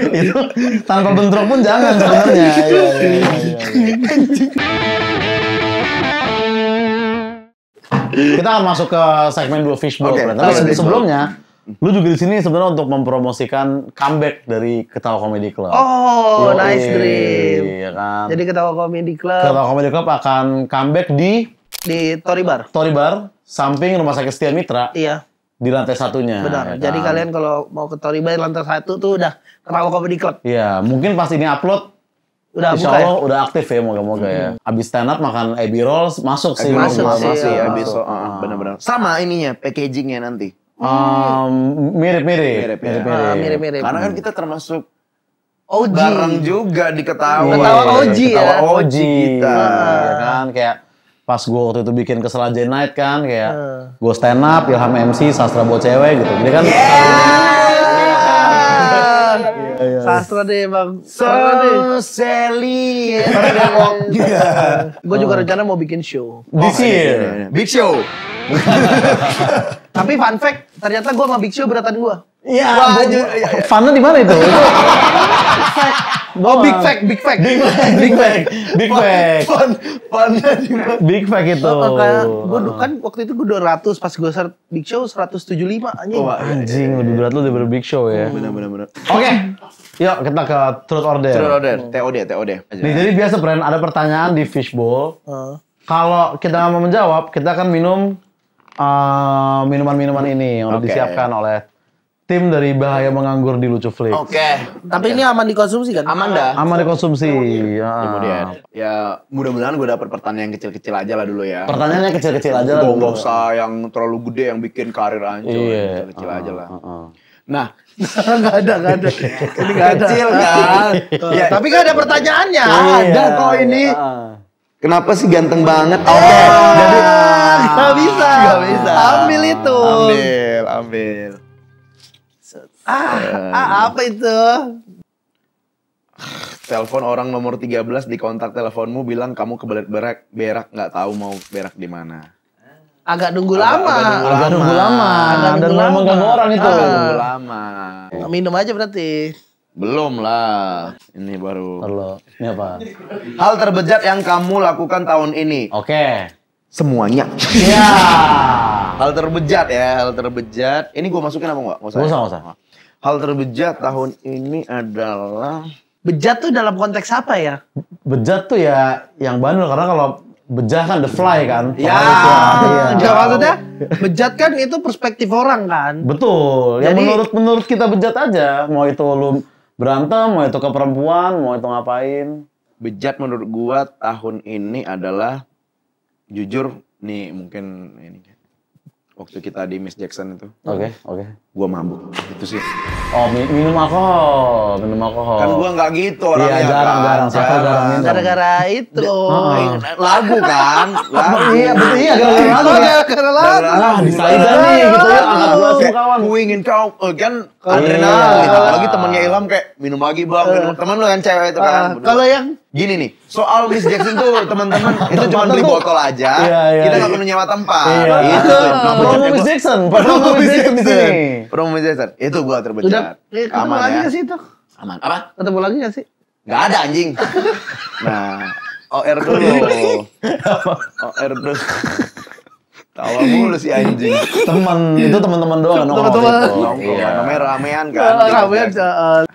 Itu tanpa bentrok pun jangan sebenarnya. Iya. Kita akan masuk ke segmen 2 Fishbowl. Tapi sebelumnya, lu juga di sini sebenarnya untuk mempromosikan comeback dari Ketawa Comedy Club. Oh, nice dream. Iya kan. Jadi Ketawa Comedy Club. Ketawa Comedy Club akan comeback di Tory Bar, samping Rumah Sakit Setia Mitra. Iya. Di lantai satunya. Benar. Ya Jadi kan? kalian kalau mau ke Tory Bar lantai 1 tuh udah Ketawa Comedy Club. Iya, mungkin pas ini upload udah Insya buka Allah udah aktif ya, moga-moga ya. Abis stand up makan AB rolls masuk sih. Masuk sih. Abis benar-benar. Sama ininya, packagingnya nanti. Mirip-mirip. Karena kan kita termasuk OG. bareng juga di Ketawa. Ketawa OG ya. Ketawa OG kita. Ya kan, kayak pas gue waktu itu bikin Keselaja Night kan, kayak gue stand up, Ilham MC, Sastra buat cewek gitu. Jadi kan Sastra deh bang. Sally. Gue juga rencana mau bikin show. this year. Big show. Tapi fun fact, ternyata gue sama Big Show beratan gue. Iya. Funnya di mana itu? Oh, big fact. Big fact. Funnya di mana? Big fact itu. Kayak gue kan waktu itu gue 200, pas gue start Big Show 175 anjing. Anjing, udah berat lu udah Big Show ya. Benar. Oke. Yuk kita ke Truth or Dare. Truth or Dare, TOD aja. Nih, jadi biasa Pren, ada pertanyaan di Fishbowl. Kalau kita nggak mau menjawab, kita akan minum minuman-minuman ini yang udah disiapkan oleh tim dari Bahaya Menganggur di Lucu Flix. Tapi ini aman dikonsumsi kan? Aman dah. Aman dikonsumsi. Kemudian ya mudah-mudahan gue dapet pertanyaan yang kecil-kecil aja lah dulu ya. Pertanyaannya kecil-kecil aja lah. Gak usah yang terlalu gede yang bikin karir hancur. Iya. Kecil-kecil aja lah. Nah, Nggak ada. Ini nggak ada. kecil kan. Ya, tapi kan ada pertanyaannya. Ada kok ini. Kenapa sih ganteng banget? Jadi nggak bisa. Ambil itu. Ambil. Apa itu? Telepon orang nomor 13 di kontak teleponmu bilang kamu kebelet berak nggak tahu mau berak di mana. Agak nunggu lama. Agak nunggu lama. Dan memang mengganggu orang itu. Nunggu lama. Minum aja berarti. Belum lah. Ini baru. Ini apa? Hal terbejat yang kamu lakukan tahun ini. Oke. Semuanya. Iya. Hal terbejat ya, hal terbejat. Ini gue masukin apa enggak? Nggak usah. Hal terbejat tahun ini adalah... Bejat tuh dalam konteks apa ya? Bejat tuh ya yang bandel, karena kalau bejat kan The Fly kan. Ya. Enggak, maksudnya bejat kan itu perspektif orang kan. Betul. Ya Jadi- menurut kita bejat aja. Mau itu lu berantem, mau itu ke perempuan, mau itu ngapain. Bejat menurut gua tahun ini adalah... Jujur, nih mungkin ini. Waktu kita di Miss Jackson itu. Oke. Gua mabuk. Itu sih. Oh, minum alkohol. Kan gua nggak gitu orangnya. Iya, jarang. Saya jarang minum. Gara-gara itu. Lagu kan? Iya, betul iya gara-gara lagu. Ah, bisa nih gitu ya. Angkat gua semua kawan. Ku ingin kau kan adrenalin gitu. Apalagi temannya Ilham kayak minum lagi bang. Temen lu yang cewek itu kan. Kalau yang gini nih, soal Miss Jackson tuh teman-teman itu cuma beli botol aja. Kita nggak perlu nyewa tempat. Itu promo Miss Jackson. Promo Miss Jackson di sini. Promo Miss Jackson. Itu gua terbecat. Ketemu lagi nggak sih itu? Aman. Apa? Ketemu lagi nggak sih? Nggak ada anjing. Nah, OR dulu. OR dulu. Tawa mulu si anjing. Itu teman-teman doang. Teman-teman. Namanya ramean kan. Ramean.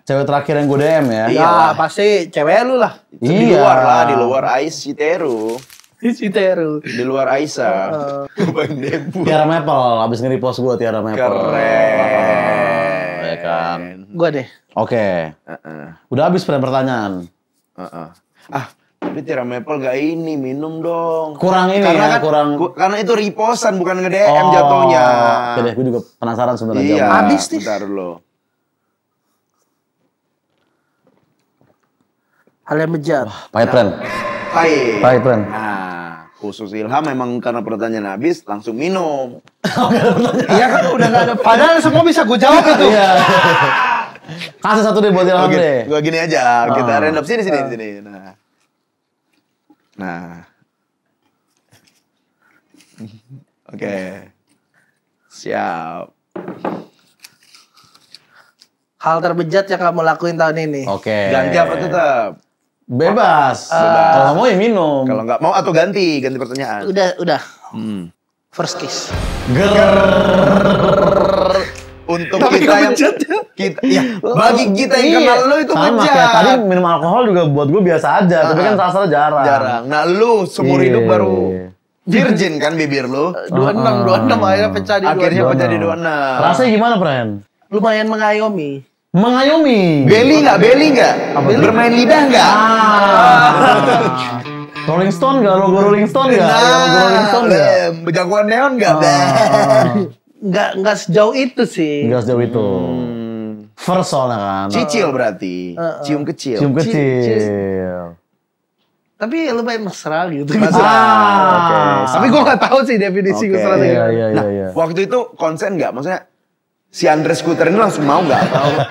Cewek terakhir yang gue DM ya. Iya, pasti cewek lu lah. Di luar lah, di luar Ais Citeru. Citeru. Di luar Aisyah. Bang Debu. Tiara Maple, abis nge-repost gue Tiara Maple. Keren. Ya kan. Gua deh. Oke. Udah habis pertanyaan. Tapi Tiara Maple gak ini, minum dong. Kurang ini karena ya, kurang. Karena itu repostan, bukan nge-DM jatuhnya. Oke deh, gue juga penasaran sebenarnya. Iya, habis nih. Bentar lo. Hal yang bejat. Pahit, Pren. Pahit, Pren. Nah, khusus Ilham memang karena pertanyaan habis, langsung minum. Iya kan, udah gak ada. Padahal semua bisa gue jawab itu. Iya. Kasih satu deh buat Ilham deh. Gue gini aja, kita random sini. Nah. Oke. Siap. Hal terbejat yang kamu lakuin tahun ini. Oke. Ganti apa tetap? Bebas. Kalau mau ya minum. Kalau nggak mau atau ganti pertanyaan. Udah. First kiss. Untuk kita yang bagi kita yang kenal lu itu sama bejat. kayak tadi minum alkohol juga buat gue biasa aja, tapi kan rasanya jarang. Nah lu seumur hidup baru virgin kan bibir lu. 26 akhirnya pecah di 26. Akhirnya pecah di 26. Rasanya gimana, Pren? Lumayan mengayomi. Beli nggak? Bermain lidah nggak? Rolling Stone nggak? Logo Rolling Stone nggak? Logo Rolling Stone nggak? Jagoan neon nggak? Nggak sejauh itu sih. Nggak sejauh itu. First soalnya kan. Cicil berarti. Cium kecil. Tapi lumayan mesra gitu. Oke. Tapi gue nggak tahu sih definisi mesra. Iya. Waktu itu konsen nggak? Maksudnya si Andre Scooter ini langsung mau nggak?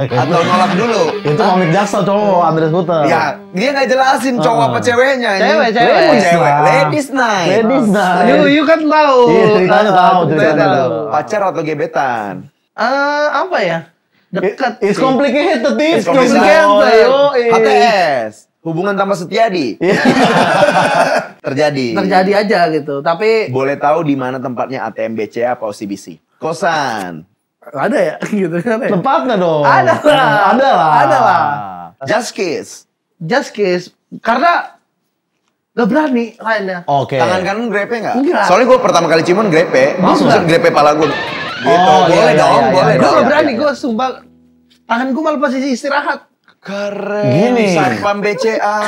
Atau nolak dulu? Itu komik jaksa cowok Andre Scooter. Ya, dia nggak jelasin cowok apa ceweknya. Cewek. Ladies night. You kan tahu. Iya, ceritanya tahu. Pacar atau gebetan? Apa ya? Dekat. It's complicated, It's HTS. Hubungan tanpa Setiadi. Terjadi aja gitu. Tapi boleh tahu di mana tempatnya ATM BCA apa OCBC? Kosan. Ada ya gitu kan. Tempatnya dong. Ada lah. Just kiss. Karena gak berani lainnya. Oke. Tangan kanan grepe nggak? Enggak. Soalnya gue pertama kali ciuman grepe. Maksudnya grepe pala gue. Gitu. Boleh dong. Gue gak berani. Gue sumpah. Tangan gue malah posisi istirahat. Keren. Gini. Satpam BCA.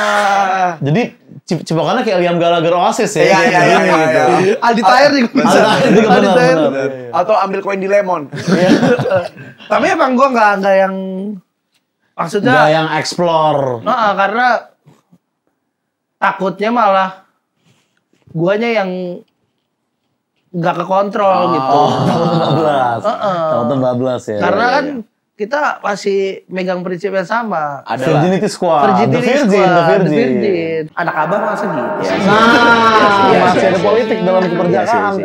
Jadi cipokannya kayak Liam Gallagher Oasis ya. Iya. Aldi Taher juga bisa. Aldi Taher. Atau ambil koin di lemon. Tapi emang gue nggak yang maksudnya. Nggak yang explore. Karena takutnya malah guanya yang nggak kekontrol gitu. Tahun 14 ya. Karena kan kita masih megang prinsip yang sama. Virginity Squad. The Virgin. Anak abang masa gitu. Masih ada politik dalam keperjakaan.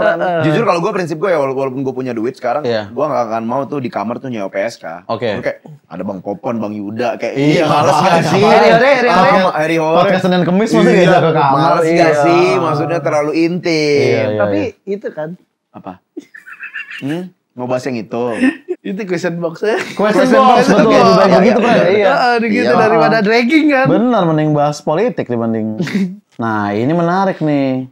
Jujur kalau gue prinsip gue ya walaupun gue punya duit sekarang, Iya. gue gak akan mau tuh di kamar tuh nyewa PSK. Oke. Kayak ada Bang Popon, Bang Yuda kayak Iya, males gak sih? Hari Podcast Senin Kemis masih diajak ke kamar. Males gak sih? Maksudnya terlalu intim. Iya. Tapi itu kan. Apa? Mau bahas yang itu? Itu question box-nya. Question box, betul. Lebih baik begitu, Bro. Iya. Gitu daripada dragging kan. Benar, mending bahas politik dibanding. Nah, ini menarik nih.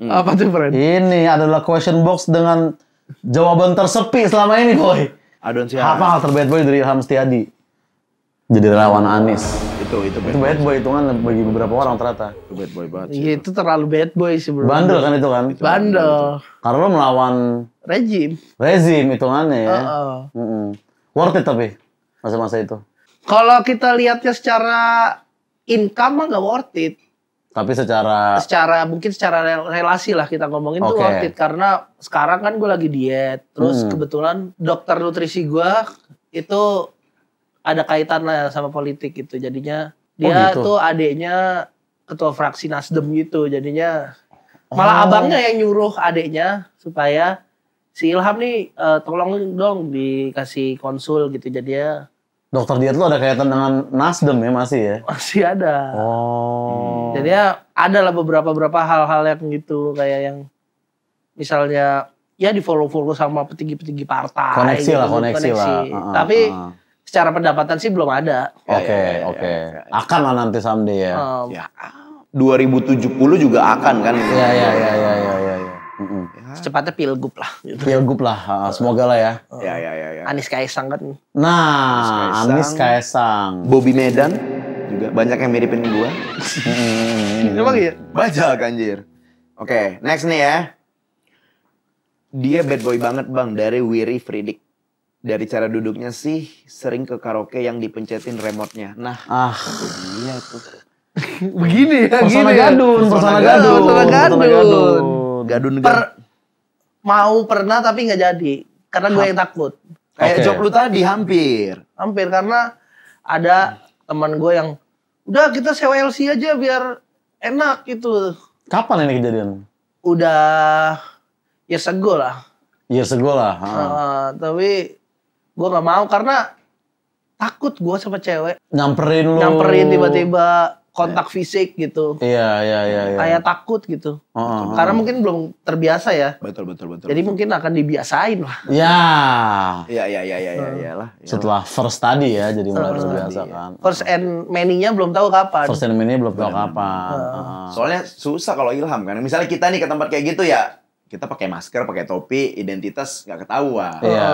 Apa tuh, Friend? Ini adalah question box dengan jawaban tersepi selama ini, Boy. Adon siapa? Apa hal terbad boy dari Ilham Setiadi? Jadi relawan Anies. Itu Itu bad boy hitungan bagi beberapa orang ternyata. Itu bad boy banget. Iya, itu terlalu bad boy sih, bro. Bandel kan itu kan? Bandel. Karena lo melawan Rezim rezim hitungannya ya. Worth it tapi masa-masa itu. Kalau kita lihatnya secara income mah nggak worth it. Tapi secara mungkin secara relasi lah kita ngomongin tuh worth it karena sekarang kan gue lagi diet. Terus kebetulan dokter nutrisi gue itu ada kaitannya sama politik gitu. Jadinya dia gitu. tuh adeknya ketua fraksi Nasdem gitu. Jadinya malah abangnya yang nyuruh adeknya supaya si Ilham nih tolong dong dikasih konsul gitu. Jadinya dokter diet lu ada kaitan dengan Nasdem ya masih ya? masih ada. Oh. Jadi ya ada lah beberapa hal-hal yang gitu kayak yang misalnya ya di follow sama petinggi-petinggi partai. Koneksi gitu, lah, koneksi lah. Tapi secara pendapatan sih belum ada. Oke. Akan lah nanti someday ya. Ya. 2070 juga akan kan? Iya. Secepatnya pilgub lah. Gitu. Pilgub lah, semoga lah ya. Ya. Anies Kaisang kan. Nah, Anies Kaisang. Bobby Medan juga banyak yang miripin gua. Emang iya? Banyak anjir. Oke, next nih ya. Dia bad boy banget bang, dari Wiri Fridik. Dari cara duduknya sih sering ke karaoke yang dipencetin remote-nya. Nah, iya tuh. Begini ya, Persona gadun. Gadun. Mau pernah tapi nggak jadi karena gue yang takut. Kayak job lu tadi hampir karena ada teman gue yang udah kita sewa LC aja biar enak gitu. Kapan ini kejadian? Udah years ago lah. Tapi gue nggak mau karena takut gue sama cewek. Nyamperin tiba-tiba kontak fisik gitu. Iya. Kayak takut gitu. Karena mungkin belum terbiasa ya. Betul. Jadi mungkin akan dibiasain lah. Iya lah. Setelah first tadi ya, jadi mulai terbiasa kan. First and many-nya belum tahu kapan. Soalnya susah kalau Ilham kan. Misalnya kita nih ke tempat kayak gitu ya, kita pakai masker, pakai topi, identitas nggak ketahuan. Iya.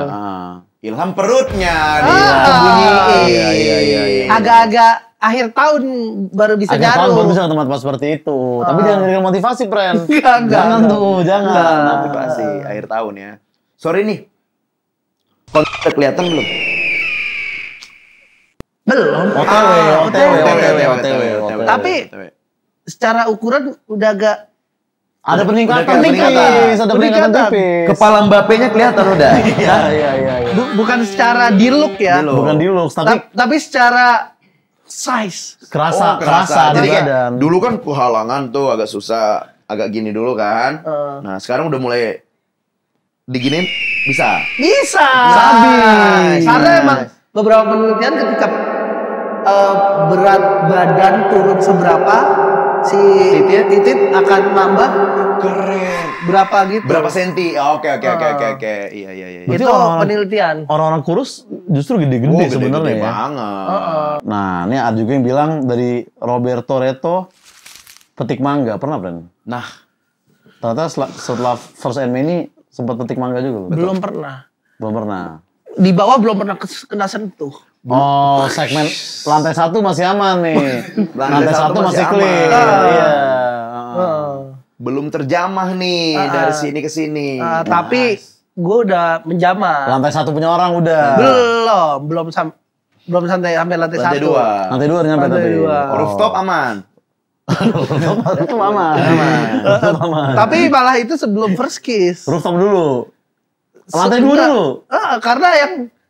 Ilham perutnya bunyiin. Iya. Agak-agak akhir tahun baru bisa nyaru. Akhir tahun baru bisa ke tempat seperti itu. Tapi jangan jadikan motivasi, Pren. Jangan. Motivasi akhir tahun ya. Sorry nih. Udah kelihatan belum? Belum. OTW. Tapi secara ukuran udah agak ada peningkatan tipis. Kepala Mbappe-nya kelihatan udah. Iya. Bukan secara di look ya. Bukan di look, tapi secara size. Kerasa Jadi di badan. Dulu kan kehalangan tuh agak susah, agak gini dulu kan. Nah, sekarang udah mulai diginin bisa. Karena emang beberapa penelitian ketika berat badan turun seberapa, si titit akan nambah. Keren. Berapa gitu? Berapa senti? Oke. Iya. Itu penelitian. Orang-orang kurus justru gede-gede sebenarnya ya. Banget. Nah, ini ada juga yang bilang dari Roberto Reto, petik mangga. Pernah, Bren? Nah. Ternyata setelah first and many sempat petik mangga juga. Belum pernah. Di bawah belum pernah kena sentuh. Oh, segmen lantai 1 masih aman nih. Lantai 1 masih clear. Iya. Belum terjamah nih dari sini ke sini. Tapi gue udah menjamah. Lantai 1 punya orang udah. Belum sampai lantai 1. Lantai 2 nyampe tapi. Rooftop aman. Rooftop aman. Tapi malah itu sebelum first kiss. Rooftop dulu. Lantai 2 dulu. Karena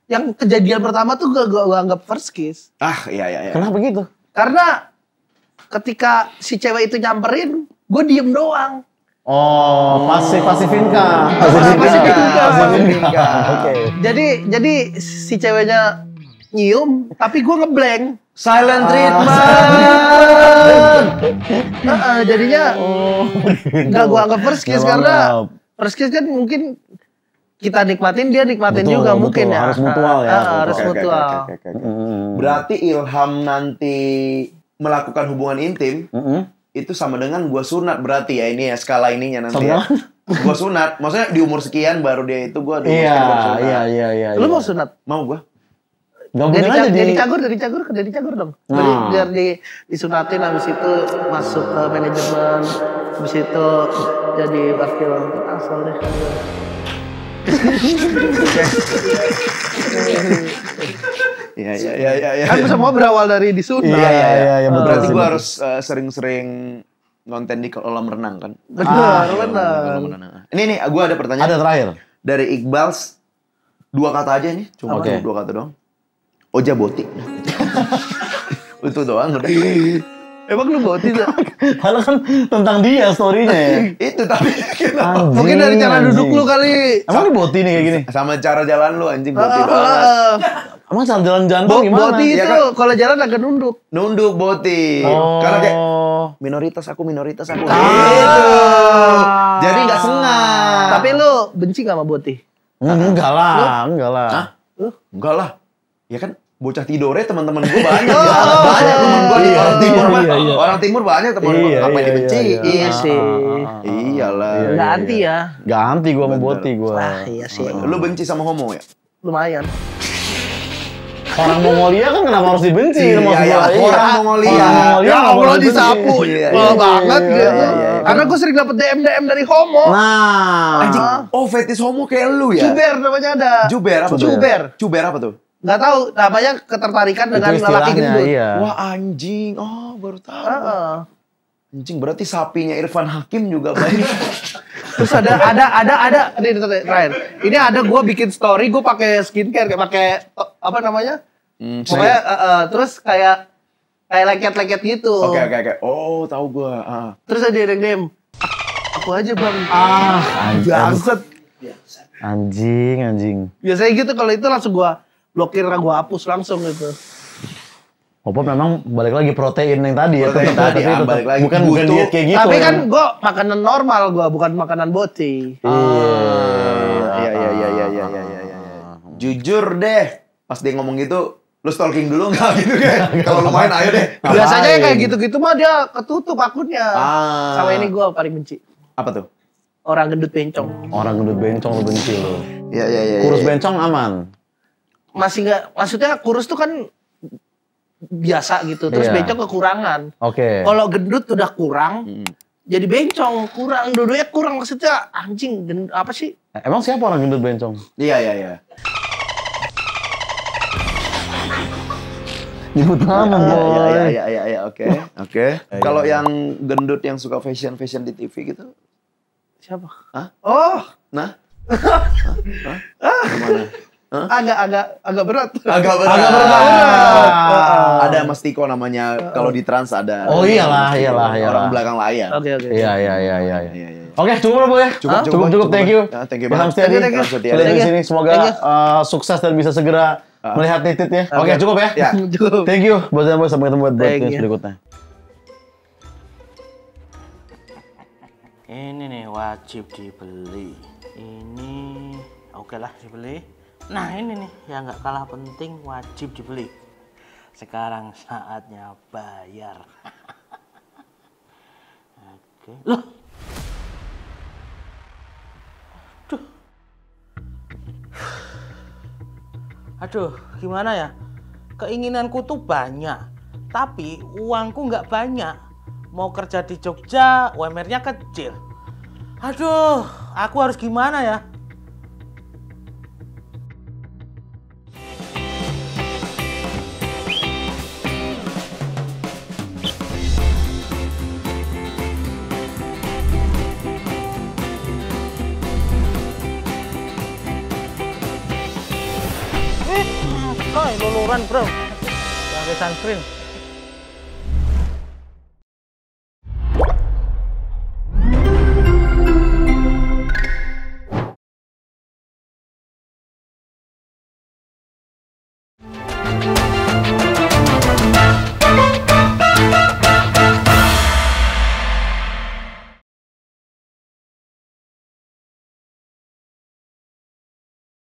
yang kejadian pertama tuh gue anggap first kiss. Iya. Kenapa gitu? Karena ketika si cewek itu nyamperin, gue diem doang. Oh, pasif income. Oke. Jadi si ceweknya nyium, tapi gue ngeblank. Silent treatment. Jadinya nggak gue anggap first kiss karena first kiss kan mungkin kita nikmatin, dia nikmatin juga mungkin ya. Harus mutual ya. Harus mutual. Berarti Ilham nanti melakukan hubungan intim itu sama dengan gua sunat berarti ya, ini ya skala ininya nanti ya. Gua sunat, maksudnya di umur sekian baru dia itu gua sunat. Iya. Lu mau sunat? Mau gua. Jadi cagur dong. Biar disunatin, habis itu masuk ke manajemen, habis itu jadi wakil asal deh. Iya. Kan semua berawal dari di Sunda. Iya, betul. Berarti gue harus sering-sering ngonten di kolam renang kan? Benar. Ini nih, gue ada pertanyaan. Ada terakhir. Dari Iqbal, 2 kata aja nih. Cuma 2 kata doang. Oja Boti. Itu doang udah. Emang lu boti tuh? Padahal kan tentang dia story-nya ya. Itu tapi Mungkin dari cara duduk lu kali. Emang ini boti nih kayak gini? sama cara jalan lu anjing Boti banget. Emang cara jalan jantung gimana? Boti itu kalau jalan agak nunduk. Nunduk Boti. Karena kayak minoritas aku. Gitu. Jadi nggak senang. Tapi lu benci gak sama boti? Enggak lah. Hah? Enggak lah. Ya kan bocah tidore teman-teman gue banyak. Banyak teman gue di orang timur. Orang timur banyak teman gue. Apa yang dibenci? Iya sih. Iyalah. Nggak anti ya? Gak anti gue sama boti gue. Iya sih. Lu benci sama homo ya? Lumayan. Orang Mongolia kan kenapa harus dibenci? Orang Mongolia. Ya Allah disapu. Wah banget gitu. Karena gue sering dapet DM dari homo. Nah. Anjing. Oh fetis homo kayak lu ya? Juber namanya ada. Juber apa tuh? Juber apa tuh? Nggak tahu, namanya ketertarikan dengan lelaki gendut. Iya. Wah anjing. Oh baru tahu. Anjing berarti sapinya Irfan Hakim juga banyak. Terus ada ini terakhir. Ini ada gue bikin story, gue pakai skincare, kayak pakai apa namanya? Pokoknya terus kayak lengket-lengket gitu. Oke. Oh tahu gue. Terus ada yang DM, aku aja bang. Anjing. Biasanya gitu kalau itu langsung gue blokir, gue hapus langsung gitu. Opop memang balik lagi protein yang tadi ya. Protein tadi, balik lagi. Bukan diet kayak gitu. Tapi kan gue makanan normal, gue bukan makanan boti. Iya. Jujur deh, pas dia ngomong gitu, lu stalking dulu nggak gitu kan? Kalau lu main ayo deh. Biasanya kayak gitu-gitu mah dia ketutup akunnya. Sama ini gue paling benci. Apa tuh? Orang gendut bencong. Orang gendut bencong lu benci lu. Iya. Kurus bencong aman. Masih nggak, maksudnya kurus tuh kan biasa gitu, terus bencong kekurangan. Oke. Kalau gendut udah kurang, jadi bencong kurang, dua-duanya kurang, maksudnya anjing apa sih? Emang siapa orang gendut bencong? Iya. Nyebut nama boy. Iya, oke. Kalau yang gendut yang suka fashion di TV gitu? Siapa? Hah? Oh, Nah? Gimana? agak berat. Agak berat. Ada Mas Tiko namanya, kalau di Trans ada. Oh iyalah. Orang belakang layar. Oke. Iya. Oke, cukup ya. Cukup. Thank you. Thank you banget. Sudah di sini. Semoga sukses dan bisa segera melihat titit ya. Oke, cukup ya. Cukup. Thank you. Sampai ketemu buat podcast berikutnya. Ini nih wajib dibeli. Ini oke lah dibeli. Nah ini nih yang nggak kalah penting, wajib dibeli. Sekarang saatnya bayar. Oke. Loh. Aduh, gimana ya? Keinginanku tuh banyak, tapi uangku nggak banyak. Mau kerja di Jogja, UMR-nya kecil. Aduh, aku harus gimana ya? Luluran bro, pakai sunscreen.